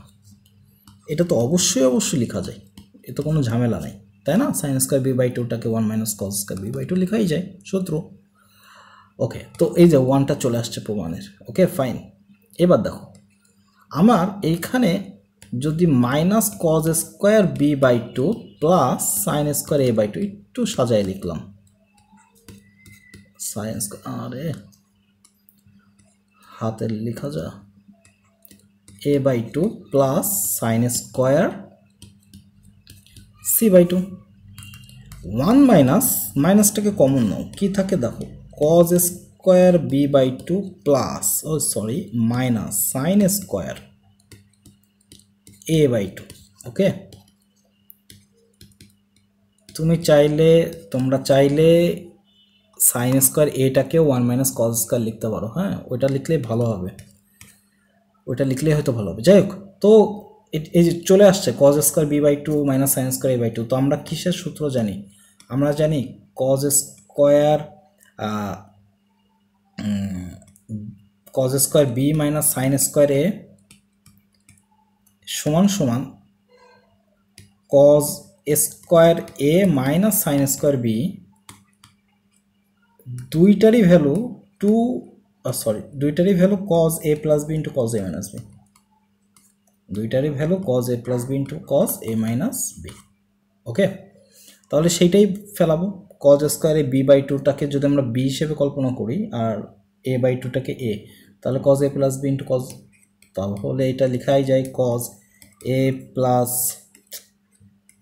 এটা তো অবশ্যই লেখা যায়, এ তো কোনো ঝামেলা নেই, তাই না? সাইন স্কোয়ার বি বাই 2টাকে 1 minus cos square B by 2 লেখাই যায়, সূত্র। ওকে, তো এই যে 1টা চলে আসছে প্রমাণের। Okay fine. এবার দেখো আমার এইখানে যদি minus cos square B by 2 plus sine square A by 2, একটু সাজায় লিখলাম সাইন স্কোয়ার, আরে হাতের লেখা যা, a by 2 plus sine square C by 2। 1 minus, মাইনাসটাকে কমন নাও, কি থাকে দেখো, cos square B by 2 plus, ও sorry, minus sine square A by 2। Okay, তো তোমরা চাইলে সাইন স্কোয়ার এটাকেও 1 মাইনাস কজ স্কোয়ার লিখতে পারো, হ্যাঁ ওইটা লিখলেই ভালো হবে, ওইটা লিখলেই হয়তো ভালো হবে। যাই হোক, তো এই যে চলে আসছে cos square B by two minus sine square A by two. তো আমরা কিসের সূত্র জানি? আমরা জানি cos square B minus sine square A সমান সমান cos square A minus sine square B, দুইটারই ভ্যালু দুইটারই value cos A plus B into cos A minus B, দুইটারই value cos A plus B into cos A minus B. Okay, তাহলে সেইটাই ফেলাবো। Cos স্কোয়ারে B by টুটাকে যদি আমরা B হিসেবে কল্পনা করি আর এ বাই টুটাকে এ, তাহলে cos A plus B into cos, তাহলে এটা লেখাই যায় কজ এ প্লাস,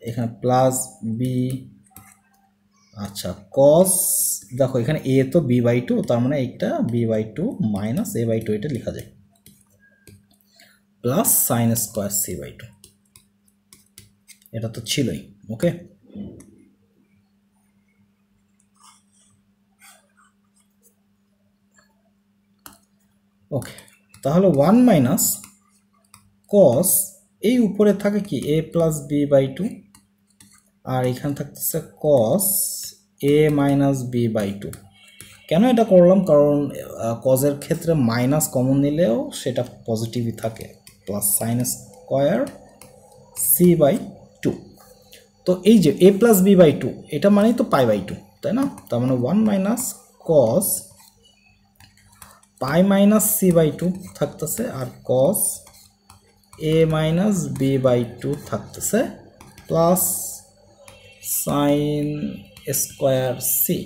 এখানে প্লাস বি, আচ্ছা কজ, দেখো এখানে এ তো বি বাই টু, তার মানে এইটা B by two minus A by two, এটা লেখা যায় plus sine square C by two, এটা তো ছিলই। ওকে, ওকে তাহলে 1 মাইনাস কস, এই উপরে থাকে কি এ প্লাস বি বাই টু, আর এখানে থাকতেছে cos A minus B by two. কেন এটা করলাম? কারণ কজের ক্ষেত্রে মাইনাস কমন নিলেও সেটা পজিটিভই থাকে, plus sine square C by two. তো এই যে এ প্লাস বি বাই টু, এটা মানেই তো পাই বাই টু, তাই না? তার মানে 1 minus cos pi minus C by two থাকতেছে, আর cos A minus B by two থাকতেছে, plus sine square C,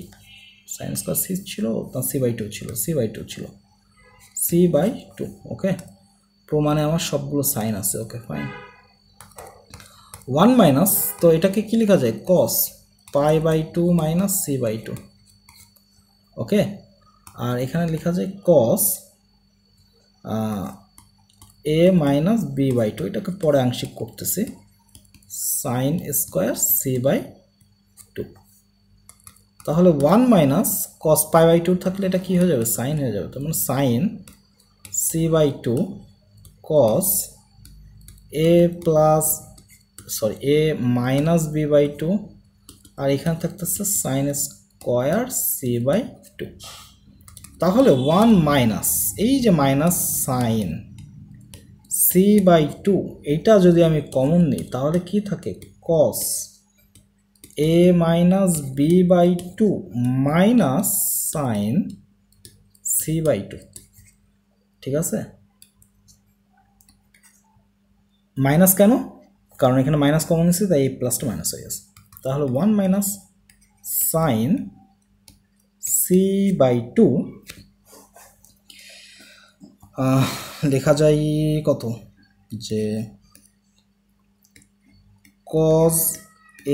sine square C ছিল না সি বাই টু ছিল, সি বাই টু ছিল, সি বাই টু। ওকে, প্রমাণে আমার সবগুলো সাইন আছে। ওকে ফাইন, 1 মাইনাস, তো এটাকে কি লেখা যায়? Cos pi by two minus C by two. Okay, আর এখানে লেখা যায় cos A minus B by two, এটাকে পরে আংশিক করতেছি, sine square C by two. তাহলে 1 minus cos pi by two থাকলে এটা কি হয়ে যাবে? সাইন হয়ে যাবে। তার মানে sine C by two cos A plus A minus B by two, আর এখানে থাকতেছে sine square C by two. তাহলে 1 মাইনাস এই যে minus sine C by two, এইটা যদি আমি কমন নিই তাহলে কি থাকে? Cos A minus B by two minus sine C by two. ঠিক আছে, মাইনাস কেন? কারণ এখানে মাইনাস কমন নিচ্ছে, তাই এই প্লাসটা মাইনাস হয়ে গেছে। তাহলে 1 minus sine C by two লেখা যায় কত? যে cos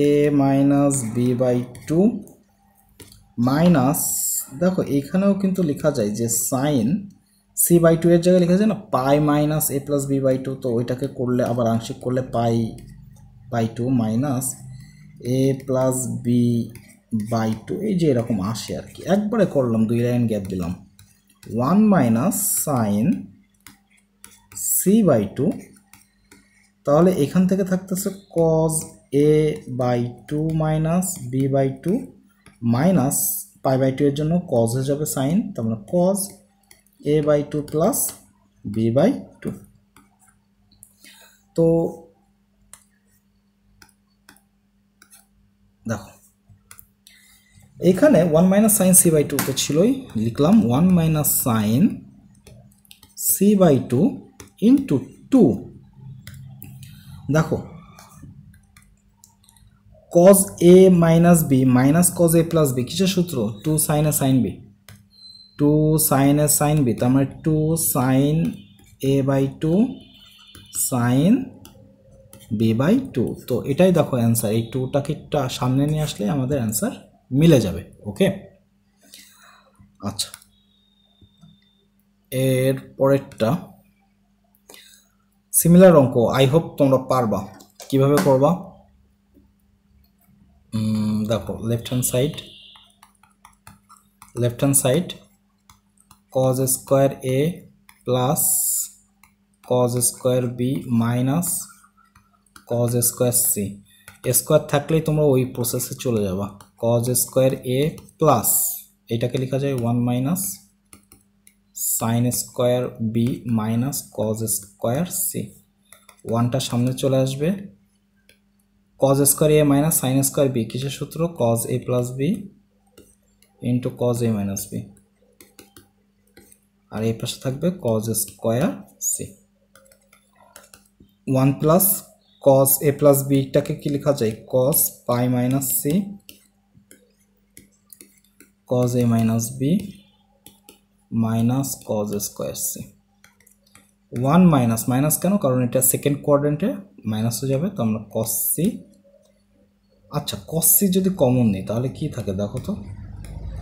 A minus B by two minus, দেখো এইখানেও কিন্তু লেখা যায় যে সাইন সি বাই টু এর জায়গায় লেখা যায় না pi minus A plus B by two, তো ওইটাকে করলে আবার আংশিক করলে pi by two minus A plus B by two, এই যে এরকম আসে আর কি। একবারে করলাম, 2 লাইন গ্যাপ দিলাম। 1 minus sine C by two, তাহলে এখান থেকে থাকতেছে cos A by two minus B by two minus pi by two এর জন্য কজ হয়ে যাবে সাইন, তার মানে cos A by two plus B by two. তো দেখো এখানে 1 minus sine C by two তো ছিলই, লিখলাম 1 minus sine C by two into two. দেখো cos A minus B minus cos A plus B, কিসের সূত্র? 2 সাইন এ সাইন বি, 2 সাইন এ sine B, তার মানে 2 sine A by two sine B by two. তো এটাই দেখো অ্যান্সার, এই টুটাকে সামনে নিয়ে আসলে আমাদের অ্যান্সার মিলে যাবে। ওকে, আচ্ছা এর পরেরটা সিমিলার অঙ্ক, আই হোপ তোমরা পারবা। কিভাবে করবা? দেখো left hand side cos square a plus cos square b minus cos square c square থাকলেই তোমরা ওই প্রসেসে চলে যাবা cos স্কয়ার a প্লাস এটাকে লেখা যায় 1 minus sin square b minus cos square c 1টা সামনে চলে আসবে cos square a minus sin square b কিসের সূত্র cos a plus b into cos a minus b আর এই পাশে থাকবে cos square c 1 plus cos a plus b টাকে কি লেখা যায় cos pi minus c cos a minus b minus cos square c 1 minus minus কেন কারণ এটা সেকেন্ড কোয়াড্রেন্টে মাইনাস হয়ে যাবে তো আমরা cos c আচ্ছা cos c যদি কমন নেই তাহলে কি থাকে দেখো তো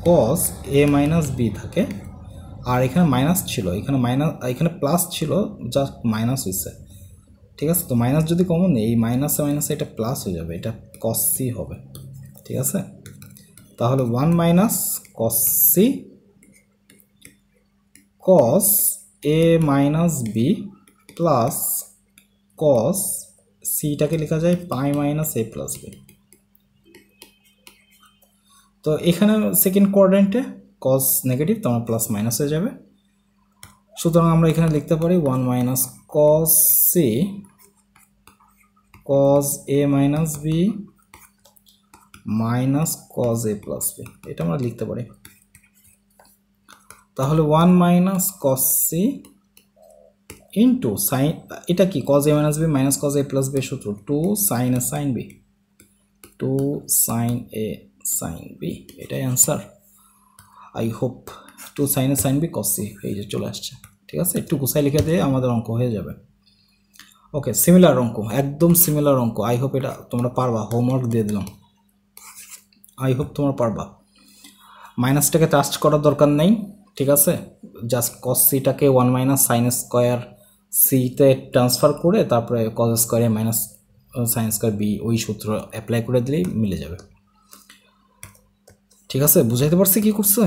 cos a মাইনাস b থাকে আর এখানে মাইনাস ছিল এখানে প্লাস ছিল জাস্ট মাইনাস হইছে ঠিক আছে তো মাইনাস যদি কমন নেই এই মাইনাসে মাইনাসে এটা প্লাস হয়ে যাবে এটা cos c হবে ঠিক আছে তাহলে 1 minus cos c cos a minus b plus cos c টাকে লেখা যায় পাই মাইনাস a প্লাস b তো এখানে সেকেন্ড কোয়াড্রেন্টে cos নেগেটিভ তো আমরা প্লাস মাইনাস হয়ে যাবে সুতরাং আমরা এখানে লিখতে পারি 1 minus cos c cos a minus b minus cos a plus b এটা আমরা লিখতে পারি তাহলে 1 minus cos c into sin এটা কি cos a minus b minus cos a plus b সূত্র 2 sin a sin b 2 sin a sin b এটাই answer I hope 2 sin a sin b cos c এই যে চলে আসছে ঠিক আছে একটু গুছাই লিখে দিয়ে আমাদের অঙ্ক হয়ে যাবে ওকে সিমিলার অঙ্ক একদম সিমিলার অঙ্ক আই হোপ এটা তোমরা পারবা হোমওয়ার্ক দিয়ে দিলাম আই হোপ তোমরা পারবা মাইনাসটাকে টাচ করার দরকার নেই ঠিক আছে জাস্ট cos c টাকে 1 মাইনাস sin স্কয়ার c তে ট্রান্সফার করে তারপরে cos square a minus sin square b ওই সূত্র অ্যাপ্লাই করে দিলেই মিলে যাবে ঠিক আছে বুঝাইতে পারছি কি করছে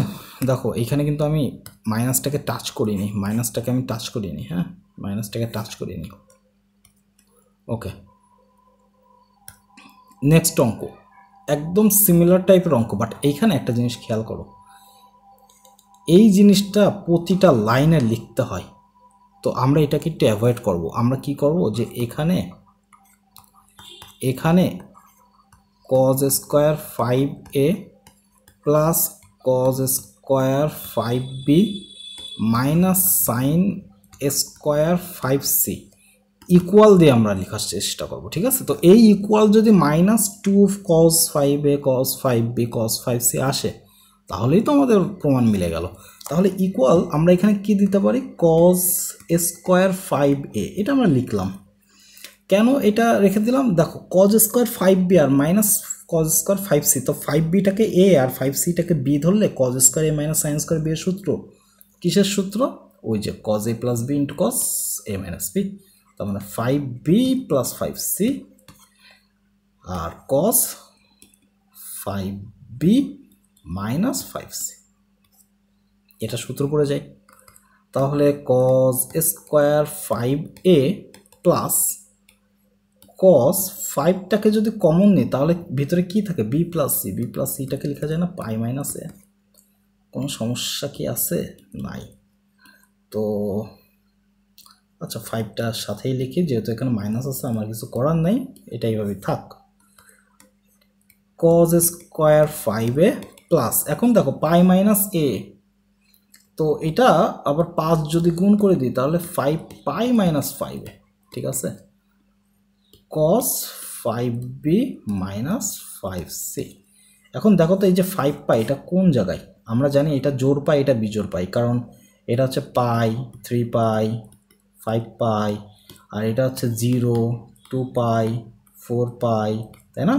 দেখো এখানে কিন্তু আমি মাইনাসটাকে টাচ করিনি হ্যাঁ মাইনাসটাকে টাচ করিনি ওকে নেক্সট অঙ্ক একদম সিমিলার টাইপের অঙ্ক বাট এইখানে একটা জিনিস খেয়াল করো এই জিনিসটা প্রতিটা লাইনে লিখতে হয় তো আমরা এটাকে একটু অ্যাভয়েড করব আমরা কি করব যে এখানে cos square 5a plus cos square 5b minus sin square 5c equal দিয়ে আমরা লেখার চেষ্টা করব ঠিক আছে তো এই ইকুয়াল যদি minus 2 cos 5a cos 5b cos 5c আসে তাহলেই তো আমাদের প্রমাণ মিলে গেল তাহলে ইকুয়াল আমরা এখানে কি দিতে পারি cos স্কয়ার 5a এটা আমরা লিখলাম কেন এটা রেখে দিলাম দেখো cos স্কয়ার 5b আর মাইনাস cos স্কয়ার 5c তো 5b টাকে a আর 5c টাকে b ধরলে cos square a minus sin square b এর সূত্র কিসের সূত্র ওই যে cos a plus b into cos a minus b তার মানে 5b প্লাস 5c আর cos 5b মাইনাস 5c এটা সূত্র পড়ে যায় তাহলে cos square 5a plus cos 5 টাকে যদি কমন নিই তাহলে ভিতরে কি থাকে b প্লাস c টাকে লেখা যায় না পাই মাইনাস a কোনো সমস্যা কি আছে নাই তো আচ্ছা 5টার সাথেই লিখি যেহেতু এখানে মাইনাস আছে আমার কিছু করার নাই এটা এইভাবে থাক cos স্কয়ার 5a প্লাস এখন দেখো পাই মাইনাস a তো এটা আবার 5 যদি গুণ করে দিই তাহলে 5 পাই মাইনাস 5a ঠিক আছে cos 5b মাইনাস 5c এখন দেখো তো এই যে 5 পাই এটা কোন জায়গায় আমরা জানি এটা জোড় পাই এটা বিজোড় পাই কারণ এটা হচ্ছে পাই 3 পাই 5 পাই আর এটা হচ্ছে 0 2 পাই 4 পাই তাই না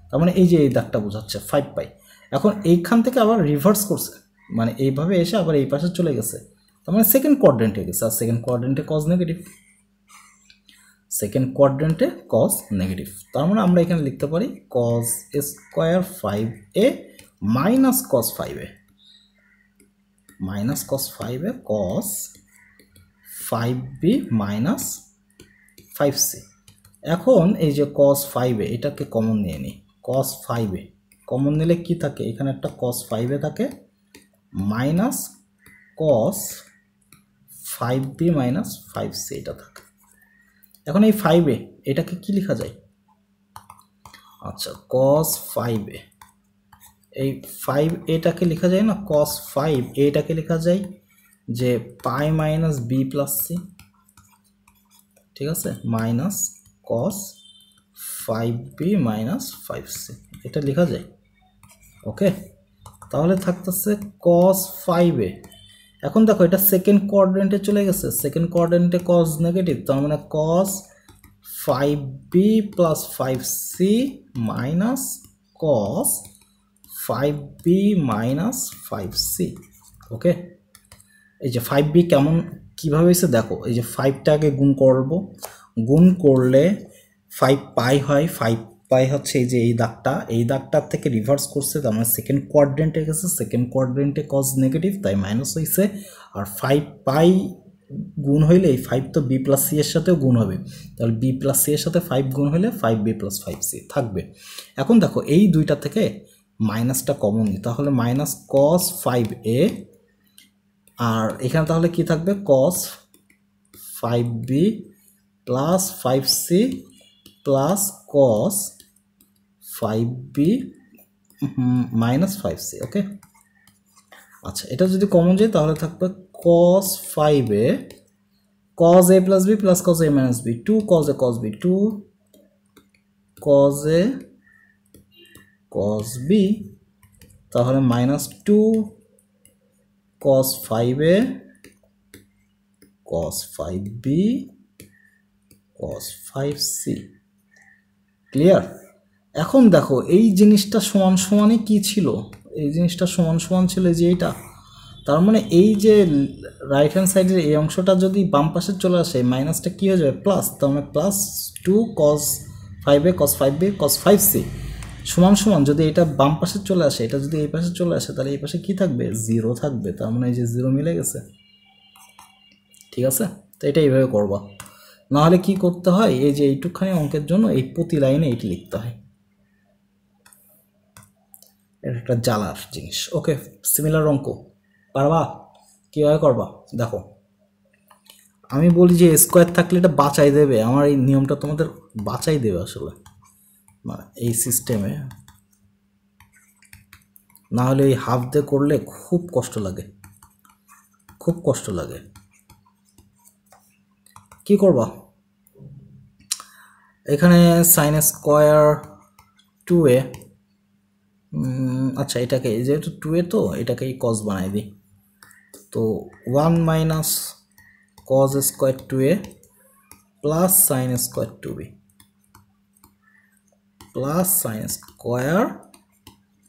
তার মানে এই যে এই দাগটা বোঝাচ্ছে 5 পাই এখন এইখান থেকে আবার রিভার্স করছে মানে এইভাবে এসে আবার এই পাশে চলে গেছে তার মানে সেকেন্ড কোয়াড্রেন্টে গেছে আর সেকেন্ড কোয়াড্রেন্টে cos নেগেটিভ সেকেন্ড কোয়াড্রেন্টে কজ নেগেটিভ। তার মানে আমরা এখানে লিখতে পারি cos square 5a minus cos 5a minus cos 5a cos 5b minus 5c। এখন এই যে কজ 5a এটাকে কমন নিয়ে নিই, কজ 5a কমন নিলে কি থাকে, এখানে একটা কজ 5a থাকে minus cos 5b minus 5c এটা থাকে। এখন এই 5a এটাকে কি লেখা যায়, আচ্ছা কজ 5a এই 5 এটাকে লেখা যায় না, কজ 5 এটাকে লেখা যায় যে পাই মাইনাস বি প্লাস সি, ঠিক আছে, minus cos 5b minus 5c এটা লেখা যায়। ওকে, তাহলে থাকতেছে কজ 5a। এখন দেখো এটা সেকেন্ড কোয়াড্রেন্টে চলে গেছে, সেকেন্ড কোয়াড্রেন্টে কজ নেগেটিভ, তার মানে cos 5b plus 5c minus cos 5b minus 5c। Okay, এই যে 5b কেমন কীভাবে হয়েছে দেখো, এই যে 5টাকে গুণ করব, গুণ করলে 5 পাই হয়, 5 পাই হচ্ছে এই যে এই দাগটার থেকে রিভার্স করছে, তার মানে সেকেন্ড কোয়াড্রেন্টে গেছে, সেকেন্ড কোয়াড্রেন্টে কজ নেগেটিভ তাই মাইনাস হয়েছে। আর 5 পাই গুণ হইলে এই 5 তো বি প্লাস সি এর সাথেও গুণ হবে, তাহলে বি প্লাস সি এর সাথে 5 গুণ হলে 5b প্লাস 5c থাকবে। এখন দেখো এই দুইটা থেকে মাইনাসটা কমন নিই, তাহলে মাইনাস কজ 5a, আর এখানে তাহলে কি থাকবে cos 5b plus 5c plus cos 5b minus 5c। Okay, আচ্ছা এটা যদি কমন যায় তাহলে থাকবে cos 5a cos a plus b plus cos a minus b, 2 cos a cos b, 2 cos a cos b, তাহলে minus 2 cos 5a cos 5b cos 5c। Clear? এখন দেখো এই জিনিসটা সমান সমানই কি ছিল, এই জিনিসটা সমান সমান ছিল যে এইটা, তার মানে এই যে রাইট হ্যান্ড সাইডের এই অংশটা যদি বাম পাশে চলে আসে মাইনাসটা কী হয়ে যাবে প্লাস, তার মানে plus 2 cos 5a cos 5b cos 5c সমান সমান, যদি এটা বাম পাশে চলে আসে এটা যদি এই পাশে চলে আসে তাহলে এই পাশে কী থাকবে 0 থাকবে, তার মানে এই যে 0 মিলে গেছে। ঠিক আছে, তো এটা এইভাবে করবা, নাহলে কি করতে হয় এই যে এইটুকখানি অঙ্কের জন্য এই প্রতি লাইনে এইটি লিখতে হয়, এটা একটা জ্বালার জিনিস। ওকে, সিমিলার অঙ্ক পারবা, কীভাবে করবা দেখো, আমি বলি যে স্কোয়ার থাকলে এটা বাঁচাই দেবে, আমার এই নিয়মটা তোমাদের বাঁচাই দেবে আসলে, মানে এই সিস্টেমে, না হলে এই হাফ দিয়ে করলে খুব কষ্ট লাগে, খুব কষ্ট লাগে। কি করবা, এখানে সাইন স্কোয়ার 2a, আচ্ছা এটাকে যেহেতু 2a তো এটাকেই কস বানাই দিই, তো 1 minus cos square 2a plus sine square 2b plus sine square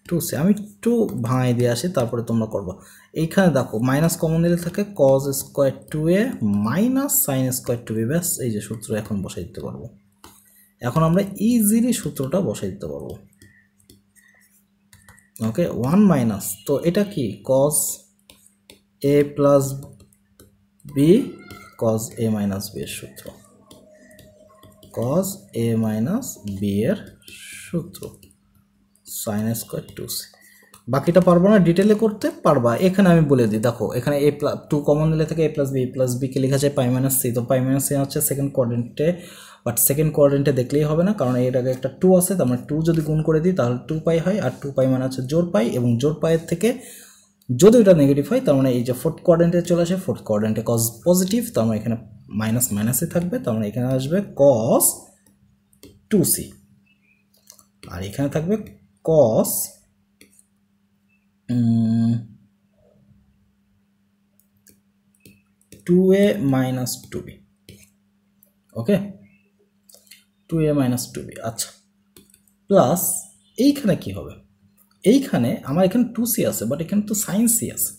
2c। আমি একটু ভাঙাই দিয়ে আসি তারপরে তোমরা করবো। এইখানে দেখো মাইনাস কমন দিলে থাকে cos square 2a minus sine square 2b, ব্যাস এই যে সূত্র এখন বসাই দিতে পারবো। এখন আমরা ইজিলি সূত্রটা বসাই দিতে পারবো। ওকে, 1 মাইনাস, তো এটা কি cos a plus B cos a minus B এর সূত্র, কস a মাইনাস বি এর সূত্র সাইন স্কোয়ার 2c। বাকিটা পারবো না ডিটেলে করতে, পারবা এখানে আমি বলে দিই। দেখো এখানে a প্লাস 2 কমন নিলে থেকে a প্লাস b কে লেখা যায় পাই মাইনাস সি, তো পাই মাইনাস সি হচ্ছে সেকেন্ড কোয়াড্রেন্টে, বাট সেকেন্ড কোয়াড্রেন্টে দেখলেই হবে না কারণ এর আগে একটা 2 আছে, তার মানে 2 যদি গুণ করে দিই তাহলে 2 পাই হয়, আর 2 পাই মানে হচ্ছে জোড় পাই, এবং জোড় পাইয়ের থেকে যদি ওটা নেগেটিভ হয় তার মানে এই যে ফোর্থ কোয়াড্রেন্টে চলে আসে, ফোর্থ কোয়াড্রেন্টে কস পজিটিভ, তার মানে এখানে মাইনাস মাইনাসই থাকবে, তার মানে এখানে আসবে কস 2c, আর এখানে থাকবে কস 2a মাইনাস 2b। ওকে, 2a মাইনাস 2b, আচ্ছা প্লাস এইখানে কি হবে, এইখানে আমার এখানে 2c আছে, বাট এখানে তো সাইন c আছে,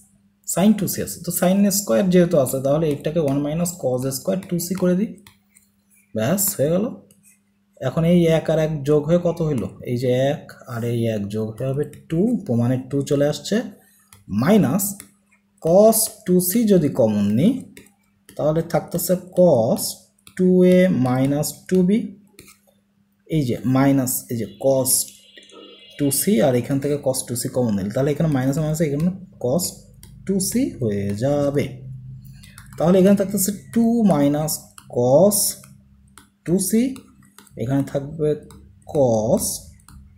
সাইন 2c আছে, তো সাইন স্কোয়ার যেহেতু আছে তাহলে এইটাকে 1 মাইনাস কস স্কোয়ার 2c করে দিই, ব্যাস হয়ে গেল। এখন এই 1 আর 1 যোগ হয়ে কত হইলো? এই যে 1 আর এই 1 যোগ হয়ে হবে 2, প্রমাণে 2 চলে আসছে, মাইনাস cos 2c যদি কমন নিই তাহলে থাকতেছে cos 2a মাইনাস 2b। এই যে মাইনাস, এই যে cos 2c আর এখান থেকে cos 2c কমন নিল, তাহলে এখানে মাইনাস মাইনাস এখানে cos 2c হয়ে যাবে। তাহলে এখানে থাকতেছে 2 মাইনাস cos 2c, এখানে থাকবে cos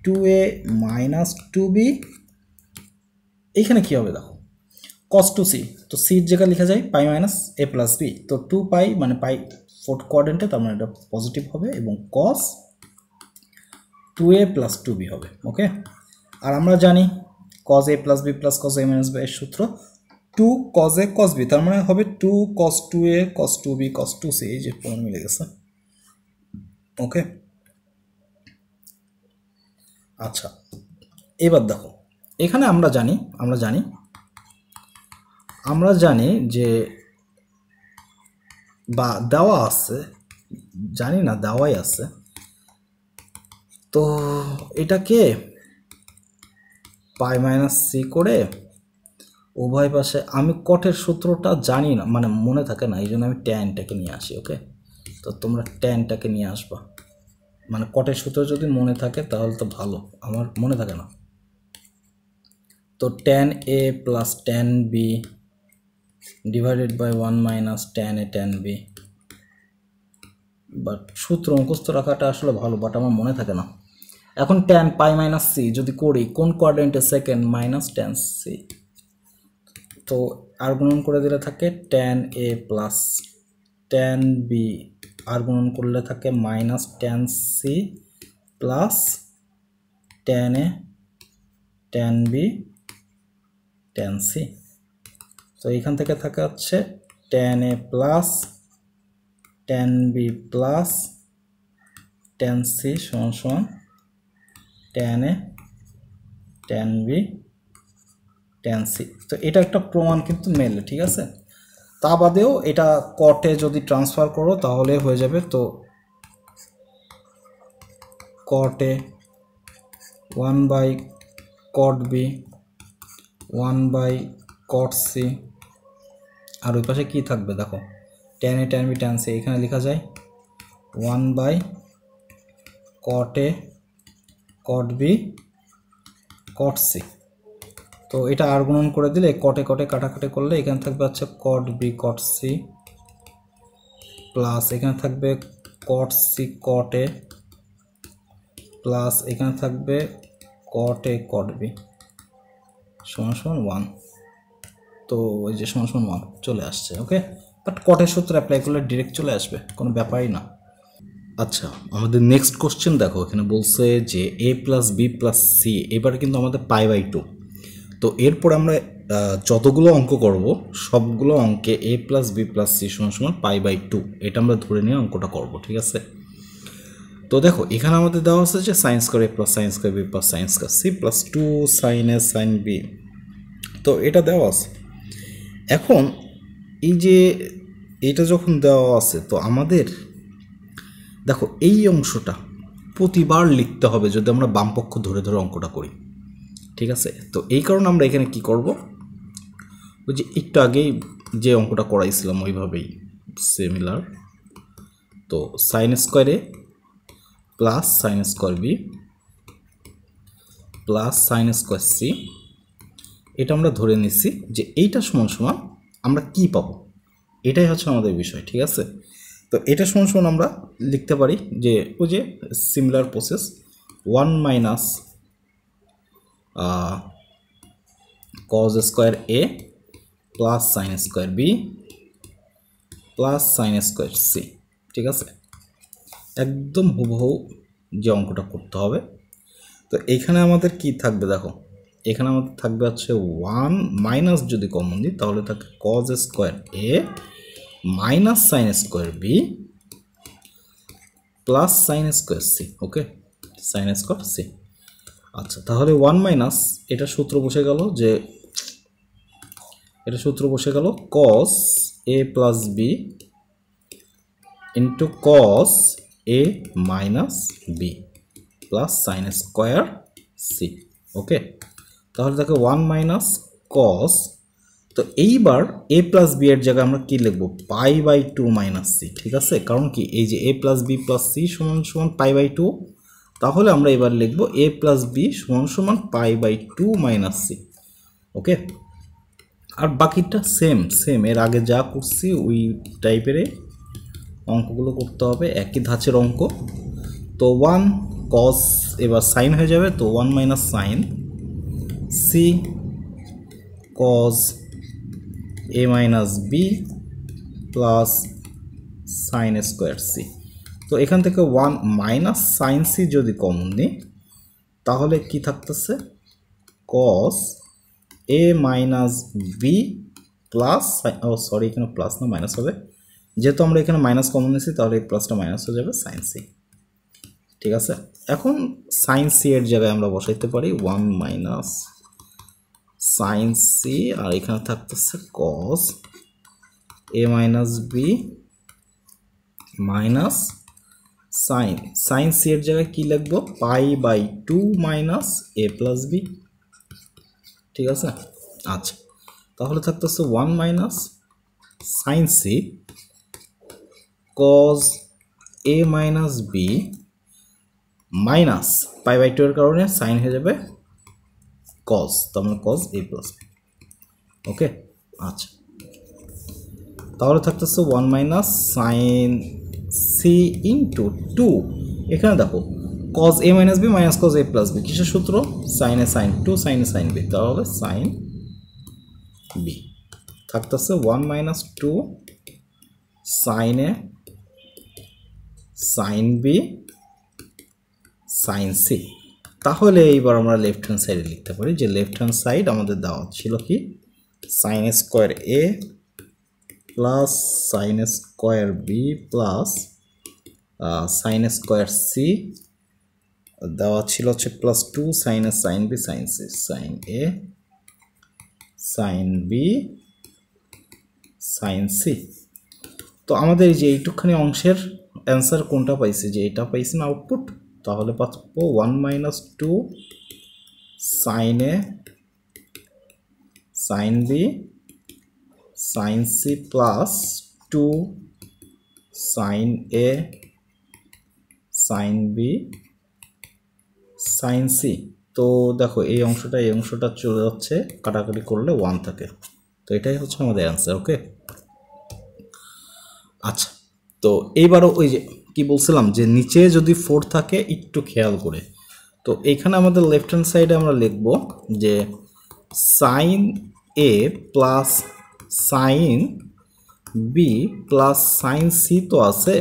2a মাইনাস 2b। এইখানে কি হবে দেখো, cos 2c, তো c এর জায়গায় লেখা যায় পাই মাইনাস a প্লাস b, তো 2 পাই মানে পাই ফোর্থ কোয়াড্রেন্টে, তার মানে এটা পজিটিভ হবে এবং cos 2a প্লাস 2b হবে। ওকে, আর আমরা জানি cos a plus b plus cos a minus b এর সূত্র 2 cos a cos b, তার মানে হবে 2 cos 2a cos 2b cos 2c, এই যে প্রমাণ মিলে গেছে। ওকে, আচ্ছা এবার দেখো এখানে আমরা জানি যে বা দেওয়া আছে, জানি না দেওয়াই আছে, তো এটাকে পাই মাইনাস সি করে উভয় পাশে, আমি কটের সূত্রটা জানি না মানে মনে থাকে না, এই জন্য আমি ট্যানটাকে নিয়ে আসি। ওকে, তো তোমরা ট্যানটাকে নিয়ে আসবা, মানে কটের সূত্র যদি মনে থাকে তাহলে তো ভালো, আমার মনে থাকে না। তো tan A plus tan B divided by 1 minus tan A tan B, but সূত্র মুখস্থ রাখাটা আসলে ভালো, বাট আমার মনে থাকে না। এখন ট্যান পাই মাইনাস সি যদি করি কোন কোয়াড্রেন্টে, সেকেন্ড, মাইনাস ট্যান সি, তো আর গুণন করে দিলে থাকে tan A plus tan B, আর গুণন করলে থাকে minus tan C plus tan A tan B tan C. তো এখান থেকে থাকে হচ্ছে tan A plus tan B plus tan C সমান সমান tan A tan B tan C. তো এটা একটা প্রমাণ কিন্তু মেলে, ঠিক আছে। তা বাদেও এটা কটে যদি ট্রান্সফার করো তাহলে হয়ে যাবে। তো কটে 1 by cot B 1 by cot C, আর ওই পাশে কী থাকবে দেখো, tan A tan B tan C, এখানে লেখা যায় 1 by cot A cot B cot C. তো এটা আর গুণন করে দিলে কটে কটে কাটাকাটি করলে এখানে থাকবে হচ্ছে cot B cot C plus এখানে থাকবে কট সি কট এ প্লাস এখানে থাকবে কট এ কট বি সমান সমান 1। তো ওই যে সমান সমান 1 চলে আসছে। ওকে, বাট কটের সূত্র অ্যাপ্লাই করলে ডিরেক্ট চলে আসবে, কোনো ব্যাপারই না। আচ্ছা, আমাদের নেক্সট কোশ্চেন দেখো, এখানে বলছে যে এ প্লাস বি প্লাস সি, এবারে কিন্তু আমাদের পাই বাই 2। তো এরপর আমরা যতগুলো অঙ্ক করব সবগুলো অঙ্কে এ প্লাস বি প্লাস সি সমান সমান পাই বাই 2, এটা আমরা ধরে নিয়ে অঙ্কটা করব, ঠিক আছে। তো দেখো এখানে আমাদের দেওয়া আছে যে sine square A plus sine square B plus sine square C plus 2 sine A sine B, তো এটা দেওয়া আছে। এখন এই যে এটা যখন দেওয়া আছে, তো আমাদের দেখো এই অংশটা প্রতিবার লিখতে হবে যদি আমরা বামপক্ষ ধরে ধরে অঙ্কটা করি, ঠিক আছে। তো এই কারণে আমরা এখানে কি করব, ওই যে একটু আগেই যে অঙ্কটা করাইছিলাম ওইভাবেই সিমিলার। তো sine square A plus sine square B plus sine square C, এটা আমরা ধরে নিচ্ছি যে এইটা সমান সমান আমরা কি পাবো, এটাই হচ্ছে আমাদের বিষয়, ঠিক আছে। তো এটা সমান সমান আমরা লিখতে পারি যে ওই যে similar process 1 minus cos square A plus sine square B plus sine square C, ঠিক আছে। একদম হুবহু যে অঙ্কটা করতে হবে। তো এইখানে আমাদের কি থাকবে দেখো, এখানে আমাদের থাকবে হচ্ছে 1 মাইনাস যদি কমন দিই তাহলে থাকে cos square A minus sine square B plus sine square C. Okay, sine square C. আচ্ছা, তাহলে 1 মাইনাস এটা সূত্র বসে গেল যে এটা সূত্র বসে গেল cos A plus B into cos A minus B plus sine square C. Okay, তাহলে দেখো 1 মাইনাস কস, তো এইবার এ প্লাস বি এর জায়গায় আমরা কি লিখবো, পাই বাই 2 মাইনাস সি। ঠিক আছে, কারণ কি এই যে এ প্লাস বি প্লাস সি সমান সমান পাই বাই 2, তাহলে আমরা এবার লিখবো এ প্লাস বি সমান সমান পাই বাই 2 মাইনাস সি। ওকে, আর বাকিটা সেম সেম এর আগে যা করছি ওই টাইপের অঙ্কগুলো করতে হবে, একই ধাঁচের অঙ্ক। তো 1 কস এবার সাইন হয়ে যাবে, তো 1 মাইনাস সাইন সি কস এ minus B plus sine square C. তো এখান থেকে 1 মাইনাস সাইন সি যদি কমন নিই তাহলে কি থাকতেছে, কস এ মাইনাস বি প্লাস, ও সরি এখানে প্লাস না মাইনাস হবে, যেহেতু আমরা এখানে মাইনাস কমন নিয়েছি তাহলে এই প্লাসটা মাইনাস হয়ে যাবে সাইন সি। ঠিক আছে, এখন সাইন সি এর জায়গায় আমরা বসাইতে পারি 1 মাইনাস সাইন সি, আর এখানে থাকতেছে কস এ minus B minus sine, sine C এর জায়গায় কি লিখবো, pi by 2 minus A plus B. ঠিক আছে, আচ্ছা তাহলে থাকতেছে 1 minus sine C cos A minus B minus pi by 2 এর কারণে সাইন হয়ে যাবে কস, তার মানে কস এ প্লাস বি। ওকে, আচ্ছা তাহলে থাকতেছে 1 মাইনাস সাইন সি ইন্টু 2, এখানে দেখো কস এ minus B minus cos A plus B, কিসের সূত্র, সাইনে সাইন 2 সাইনে সাইন বি, তাহলে সাইন বি থাকতেছে 1 মাইনাস 2 সাইনে সাইন বি সাইন সি। তাহলে এইবার আমরা লেফট হ্যান্ড সাইডে লিখতে পারি, যে লেফট হ্যান্ড সাইড আমাদের দেওয়া ছিল কি, sine square A plus sine square B plus sine square C, দেওয়া ছিল হচ্ছে প্লাস 2 সাইনে sine B sine C, sine এ সাইন বি সাইন সি। তো আমাদের এই যে এইটুকখানি অংশের অ্যান্সার কোনটা পাইছি, যে এটা পাইছি না আউটপুট, তাহলে পাবো 1 মাইনাস 2 সাইন এ sine B sine C plus 2 sine এ সাইন বি সাইন সি। তো দেখো এই অংশটা চলে যাচ্ছে, কাটাকাটি করলে 1 থাকে, তো এটাই হচ্ছে আমাদের অ্যান্সার। ওকে, আচ্ছা তো এইবারও ওই যে কি বলছিলাম, যে নিচে যদি 4 থাকে একটু খেয়াল করে, তো এখানে আমাদের লেফট হ্যান্ড সাইডে আমরা লিখব যে সাইন এ plus sine B plus sine C তো আছে,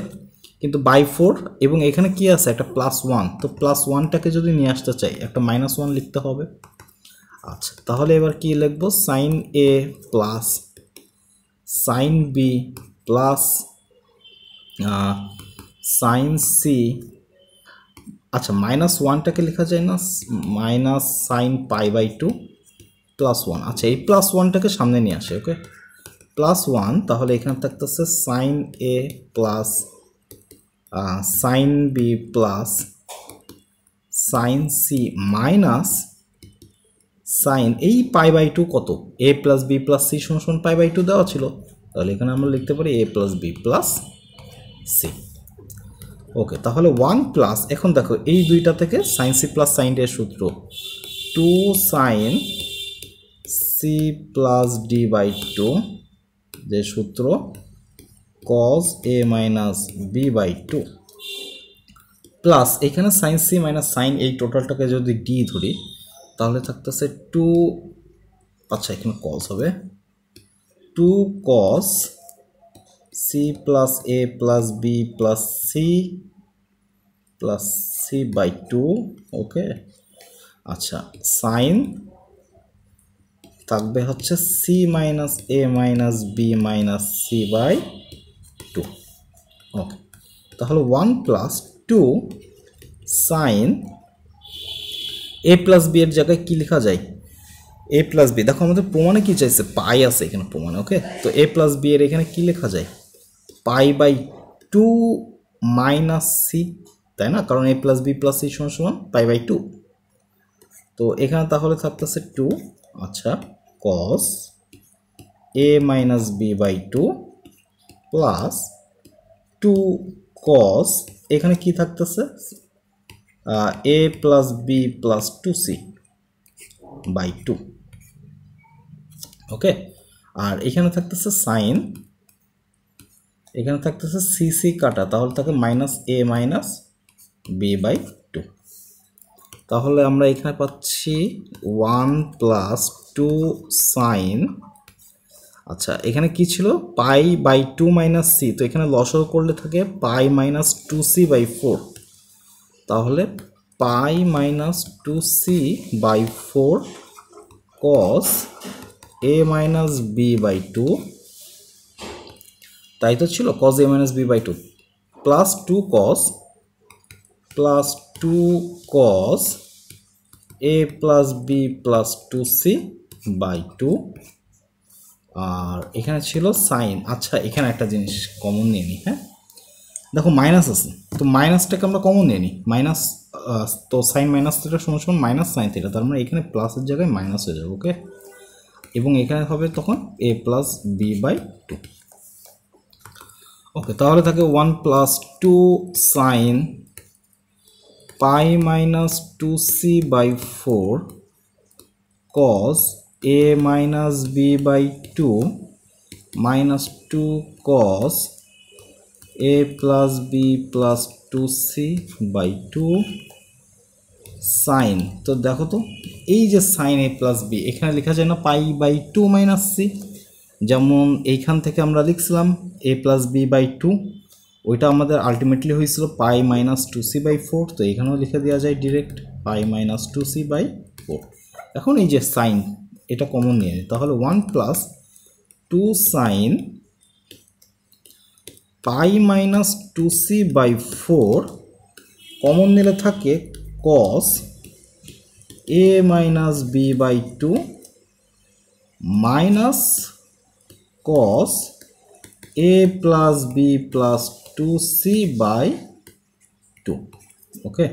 কিন্তু বাই 4 এবং এখানে কি আছে একটা প্লাস 1, তো প্লাস 1টাকে যদি নিয়ে আসতে চাই একটা মাইনাস 1 লিখতে হবে। আচ্ছা তাহলে এবার কি লিখব, সাইন এ plus sine B plus sine C, আচ্ছা মাইনাস 1টাকে লেখা যায় না, minus sine pi by 2 plus 1, আচ্ছা এই প্লাস 1টাকে সামনে নিয়ে আসে। ওকে, প্লাস 1, তাহলে এখানে থাকতেছে সাইন এ plus sine B plus sine C minus sine এই পাই বাই 2 কত, A plus B plus C সমান পাই বাই 2 দেওয়া ছিল, তাহলে এখানে আমরা লিখতে পারি A plus B plus C. Okay, তাহলে 1 প্লাস, এখন দেখো এই দুইটা থেকে sine C plus sine D এর সূত্র 2 sine C plus D by 2, যে সূত্র cos a minus B by 2 plus এখানে সাইন সি মাইনাস সাইন, এই টোটালটাকে যদি ডি ধরি তাহলে থাকতেছে 2, আচ্ছা এখানে cos হবে 2 cos C plus A plus B plus C by 2। Okay, আচ্ছা সাইন থাকবে হচ্ছে C minus A minus B minus C by 2। Okay, তাহলে 1 প্লাস 2 সাইন এ প্লাস বি এর জায়গায় কি লেখা যায়, এ প্লাস বি, দেখো আমাদের প্রমাণে কি চাইছে, পাই আছে এখানে প্রমাণে। ওকে, তো এ প্লাস বি এর এখানে কি লেখা যায়, pi by two minus C, তাই না? কারণ A plus B plus C সমান সমান পাই বাই টু। তো এখানে তাহলে থাকতেছে টু, আচ্ছা, cos A minus B by two plus two cos, এখানে কি থাকতেছে, A plus B plus two C by two. Okay, আর এখানে থাকতেছে সাইন, এখানে থাকতেছে সি সি কাটা, তাহলে থাকে minus A minus B by two. তাহলে আমরা এখানে পাচ্ছি ওয়ান প্লাস টু সাইন, আচ্ছা এখানে কি ছিল, pi by two minus C, তো এখানে লসাগু করলে থাকে pi minus two C by four, তাহলে pi minus two C by four cos A minus B by two, তাই তো ছিল cos A minus B by two, plus two cos A plus B plus two C by two. আর এখানে ছিল sign, আচ্ছা এখানে একটা জিনিস কমন নিয়ে নিই, হ্যাঁ দেখো মাইনাস আছে, তো মাইনাসটাকে আমরা কমন নিয়ে নিই, মাইনাস, তো সাইন মাইনাস থিটা সমান সমান মাইনাস সাইন থিটা, তার মানে এখানে প্লাসের জায়গায় মাইনাস হয়ে যাবে। ওকে, এবং এখানে হবে তখন A plus B by two. Okay, তাহলে থাকে one plus two sine pi minus two C by four cos A minus B by two minus two cos A plus B plus two C by two sine. তো দেখো তো এই যে sine এ plus B, এখানে লেখা যায় না pi by two minus C, যেমন এইখান থেকে আমরা লিখছিলাম A plus B by two, ওইটা আমাদের আলটিমেটলি হয়েছিল pi minus two C by four, তো এখানেও লিখে দেওয়া যায় direct pi minus two C by four. এখন এই যে সাইন, এটা কমন নিয়ে নিই, তাহলে one plus two sine pi minus two C by four, common নিলে থাকে cos A minus B by two minus cos A plus B plus two C by two. Okay,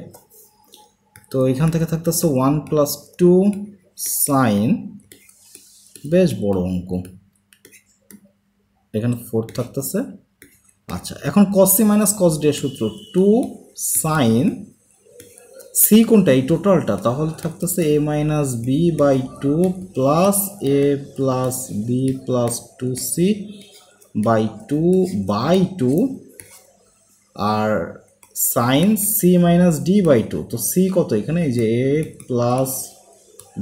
তো এখান থেকে থাকতেছে ওয়ান প্লাস টু সাইন, বেশ বড় অঙ্ক, এখানে ফোর থাকতেছে। আচ্ছা, এখন cos C minus cos D এর সূত্র, টু সাইন সি কোনটা, এই টোটালটা, তাহলে থাকতেছে A minus B by two plus A plus B plus two C by two, আর sine C minus D by two, তো সি কত এখানে, এই যে এ plus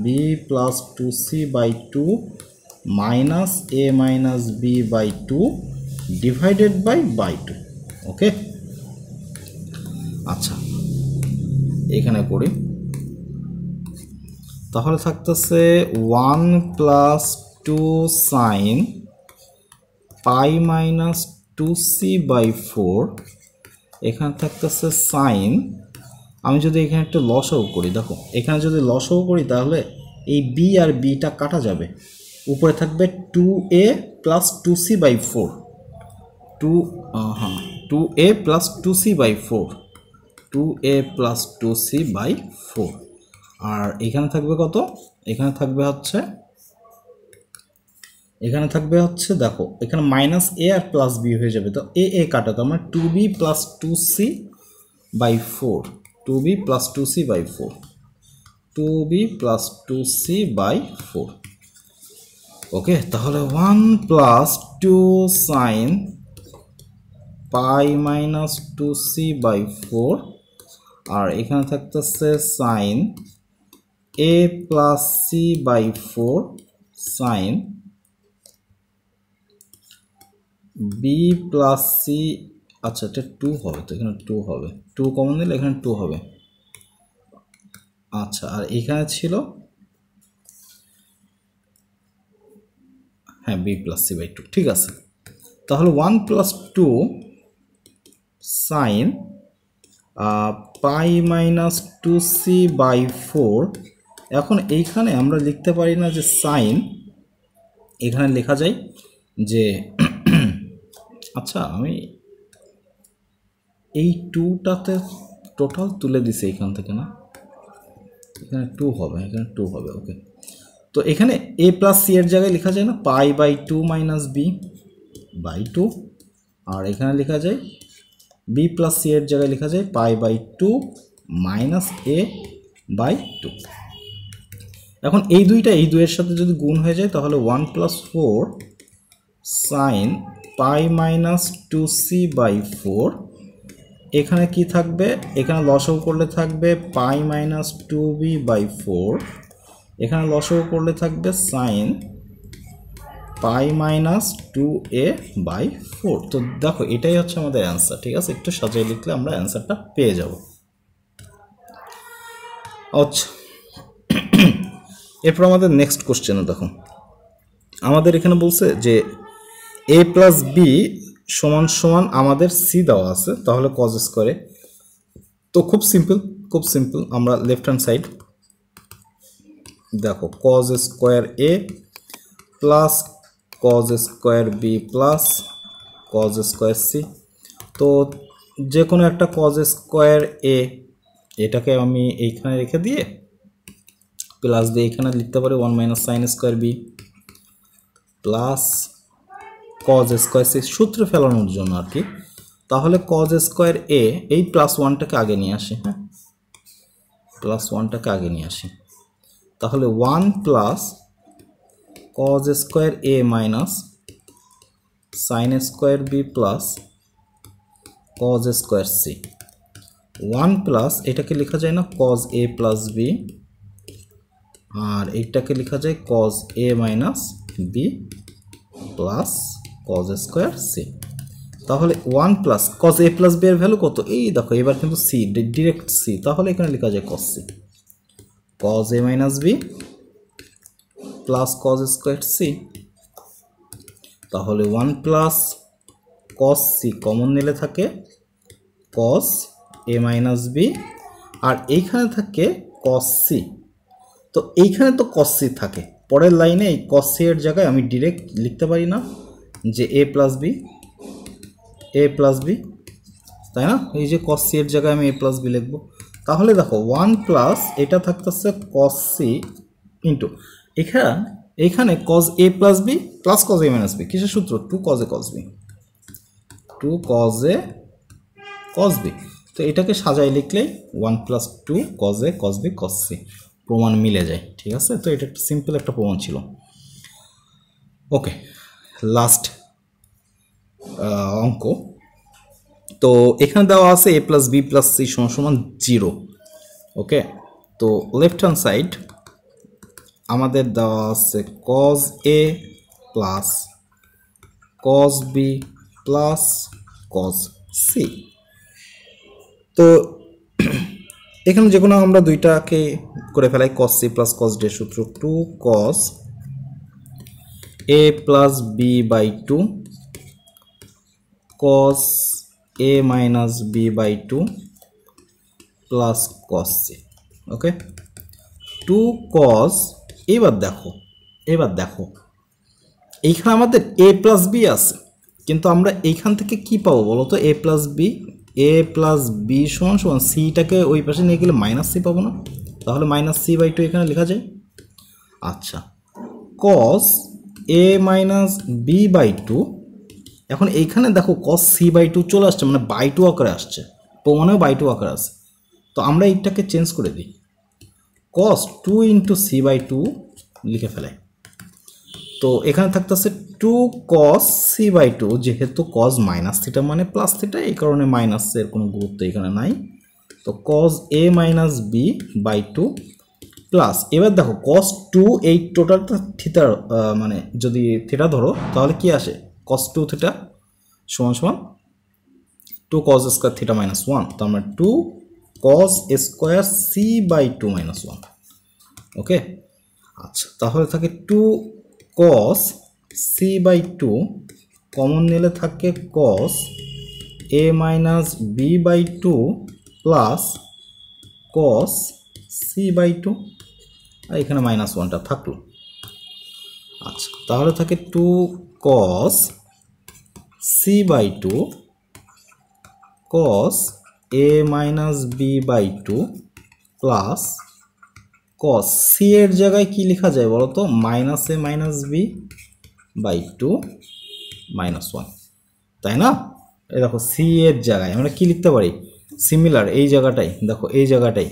B plus two C by two minus A minus B by two divided by two. Okay, আচ্ছা এখানে করি, তাহলে থাকতেছে one plus two sine pi minus two C by four, এখানে থাকতেছে সাইন, আমি যদি এখানে একটা লসাগু করি, দেখো এখানে যদি লসাগু করি তাহলে এই বি আর বিটা কাটা যাবে, উপরে থাকবে two A plus two C by four, two A plus two C by four, two A plus two C by four, আর এখানে থাকবে কত, এখানে থাকবে হচ্ছে দেখো এখানে মাইনাস এ আর প্লাস বি হয়ে যাবে, তো এ কাটা, তো আমরা two B plus two C by four, two B plus two C by four, two B plus two C by four. Okay, তাহলে one plus two sine pi minus two C by four, আর এখানে থাকতেছে sine A plus C by four sine B plus C, আচ্ছা এটা two হবে, তো এখানে two হবে, টু কমন দিলে এখানে টু হবে। আচ্ছা, আর এখানে ছিল হ্যাঁ B plus C by two, ঠিক আছে। তাহলে one plus two sine pi minus two C by four, এখন এইখানে আমরা লিখতে পারি না যে সাইন, এখানে লেখা যায় যে আচ্ছা আমি এই টুটাতে টোটাল তুলে দিছে এখান থেকে, না এখানে 2 হবে, এখানে 2 হবে। ওকে, তো এখানে a প্লাস সি এর জায়গায় লেখা যায় না pi by 2 minus B by 2, আর এখানে লেখা যায় বি প্লাস সি এর জায়গায় লেখা যায় pi by 2 minus A by 2। এখন এই দুইটা এই দুইয়ের সাথে যদি গুণ হয়ে যায় তাহলে 1 plus 4 sine pi minus 2c by 4। এখানে কি থাকবে, এখানে লসাগু করলে থাকবে পাই মাইনাস 2b বাই 4, এখানে লসাগু করলে থাকবে sign pi minus 2a by 4। তো দেখো এটাই হচ্ছে আমাদের অ্যান্সার, ঠিক আছে? একটু সাজিয়ে লিখলে আমরা অ্যান্সারটা পেয়ে যাব। আচ্ছা, এরপর আমাদের নেক্সট কোশ্চেনে দেখো, আমাদের এখানে বলছে যে a প্লাস বি সমান সমান আমাদের সি দেওয়া আছে, তাহলে কজ স্কোয়ারে। তো খুব সিম্পল, আমরা লেফট হ্যান্ড সাইড দেখো cos square A plus cos square B plus cos square C. তো যে কোনো একটা কজ স্কোয়ার এ এটাকে আমি এইখানে রেখে দিয়ে প্লাস দিয়ে এখানে লিখতে পারি 1 minus sine square B plus cos square C, সূত্র ফেলানোর জন্য আর কি। তাহলে কজ স্কোয়ার এ এই প্লাস 1টাকে আগে নিয়ে আসি, হ্যাঁ প্লাস 1টাকে আগে নিয়ে আসি, তাহলে 1 plus cos square A minus sine square B plus cos square C. 1 plus এটাকে লেখা যায় না কজ এ প্লাস বি, আর এইটাকে লেখা যায় cos A minus B plus cos square C. তাহলে 1 plus cos A plus B এর ভ্যালু কত, এই দেখো এবার কিন্তু সি, ডিরেক্ট সি, তাহলে এখানে লেখা যায় cos C, cos A minus B plus cos square C. তাহলে 1 প্লাস কজ সি কমন নিলে থাকে কজ এ মাইনাস বি, আর এইখানে থাকে কজ সি। তো এইখানে তো কজ সি থাকে, পরের লাইনে এই কজ সি এর জায়গায় আমি ডিরেক্ট লিখতে পারি না যে এ প্লাস বি, তাই না? এই যে কজ সি এর জায়গায় আমি এ প্লাস বি লিখবো। তাহলে দেখো 1 প্লাস এটা থাকতেছে কজ সি ইন্টু এখানে cos A plus B plus cos A minus B, কিসের সূত্র? 2 cos A cos B, 2 cos A cos B. তো এটাকে সাজাই লিখলেই 1 plus 2 cos A cos B cos C, প্রমাণ মিলে যায়, ঠিক আছে? তো এটা একটা সিম্পল একটা প্রমাণ ছিল। ওকে, লাস্ট অঙ্ক। তো এখানে দেওয়া আছে এ প্লাস বি প্লাস সি সমান সমান 0। ওকে, তো লেফট হ্যান্ড সাইড আমাদের দেওয়া আছে cos A plus cos B plus cos C. তো এখানে যে কোনো আমরা দুইটাকে করে ফেলাই, cos C plus cos D এর সূত্র 2 cos A plus B by 2 cos A minus B by 2 plus cos C. Okay, 2 cos, এবার দেখো এইখানে আমাদের এ প্লাস বি আছে, কিন্তু আমরা এইখান থেকে কি পাবো বলো তো? এ প্লাস বি সমান সমান সিটাকে ওই পাশে নিয়ে গেলে মাইনাস সি পাবো না? তাহলে মাইনাস সি বাই 2 এখানে লেখা যায়। আচ্ছা, cos A minus B by 2, এখন এইখানে দেখো কস সি বাই 2 চলে আসছে, মানে বাই 2 আকারে আসছে, প্রমাণেও বাই 2 আকারে আছে। তো আমরা এইটাকে চেঞ্জ করে দিই, কস 2 ইন্টু সি বাই 2 লিখে ফেলাই। তো এখানে থাকতেছে 2 কস সি বাই 2, যেহেতু কস মাইনাস থিটা মানে প্লাস থিটা, এই কারণে মাইনাসের কোনো গুরুত্ব এখানে নাই। তো কস এ মাইনাস বি বাই 2 প্লাস, এবার দেখো কস 2 এই টোটালটা থিটার মানে যদি থিটা ধরো তাহলে কি আসে? কস 2 থিটা সমান সমান 2 কস স্কোয়ার থিটা মাইনাস 1, তো আমরা 2 cos square C by 2 minus 1। Okay, আচ্ছা, তাহলে থাকে 2 cos c বাই 2, কমন নিলে থাকে cos a minus b by 2 plus cos c by 2, আর এখানে মাইনাস 1টা থাকলো। আচ্ছা, তাহলে থাকে 2 cos c by 2 cos a minus B by two plus cos c এর জায়গায় কি লেখা যায় বলো তো, minus A minus B by two minus one, তাই না? এই দেখো সি এর জায়গায় আমরা কি লিখতে পারি, সিমিলার এই জায়গাটাই, দেখো এই জায়গাটাই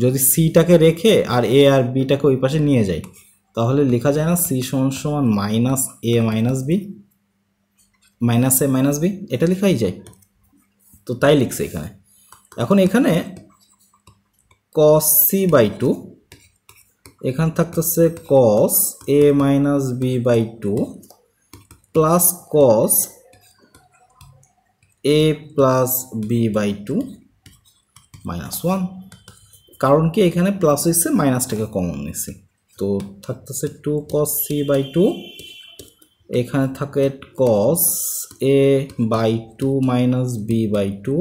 যদি সিটাকে রেখে আর এ আর বিটাকে ওই পাশে নিয়ে যাই তাহলে লেখা যায় না সি সমান সমান minus A minus B, minus A minus B, এটা লেখাই যায়। তো তাই লিখছে এখানে। এখন এখানে cos c বাই টু, এখানে থাকতেছে cos a minus B by two plus cos a plus B by two minus one. কারণ কি এখানে প্লাস হয়েছে, মাইনাসটাকে কমন নিয়েছি, তো থাকতেছে two cos c by two, এখানে থাকে cos a by two minus B by two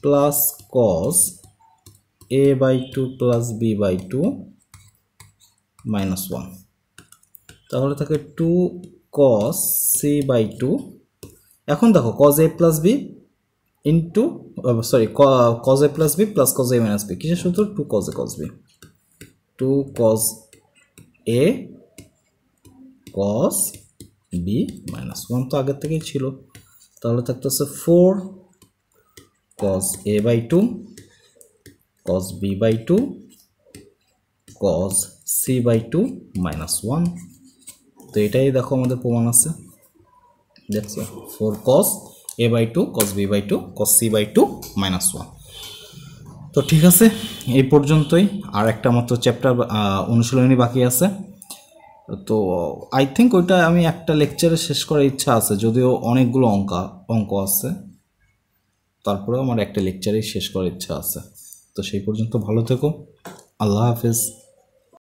plus cos a by two plus B by two minus one. তাহলে থাকে two cos c by two. এখন দেখো cos a plus B into sorry cos a plus B plus cos a minus B, কিসের সূত্র, two cos a cos b, two cos a cos b minus one তো আগের থেকেই ছিল। তাহলে থাকতেছে four cos a by two cos b by two cos c by two minus one. তো এটাই দেখো আমাদের প্রমাণ আছে, দেখছো four cos a by two cos b by two cos c by two minus one. তো ঠিক আছে, এই পর্যন্তই। আর একটা মাত্র চ্যাপ্টার অনুশীলনী বাকি আছে, তো আই থিঙ্ক ওইটা আমি একটা লেকচারে শেষ করার ইচ্ছা আছে, যদিও অনেকগুলো অঙ্ক আছে, তারপরেও আমার একটা লেকচারেই শেষ করার ইচ্ছা আছে। তো সেই পর্যন্ত ভালো থেকো, আল্লাহ হাফেজ।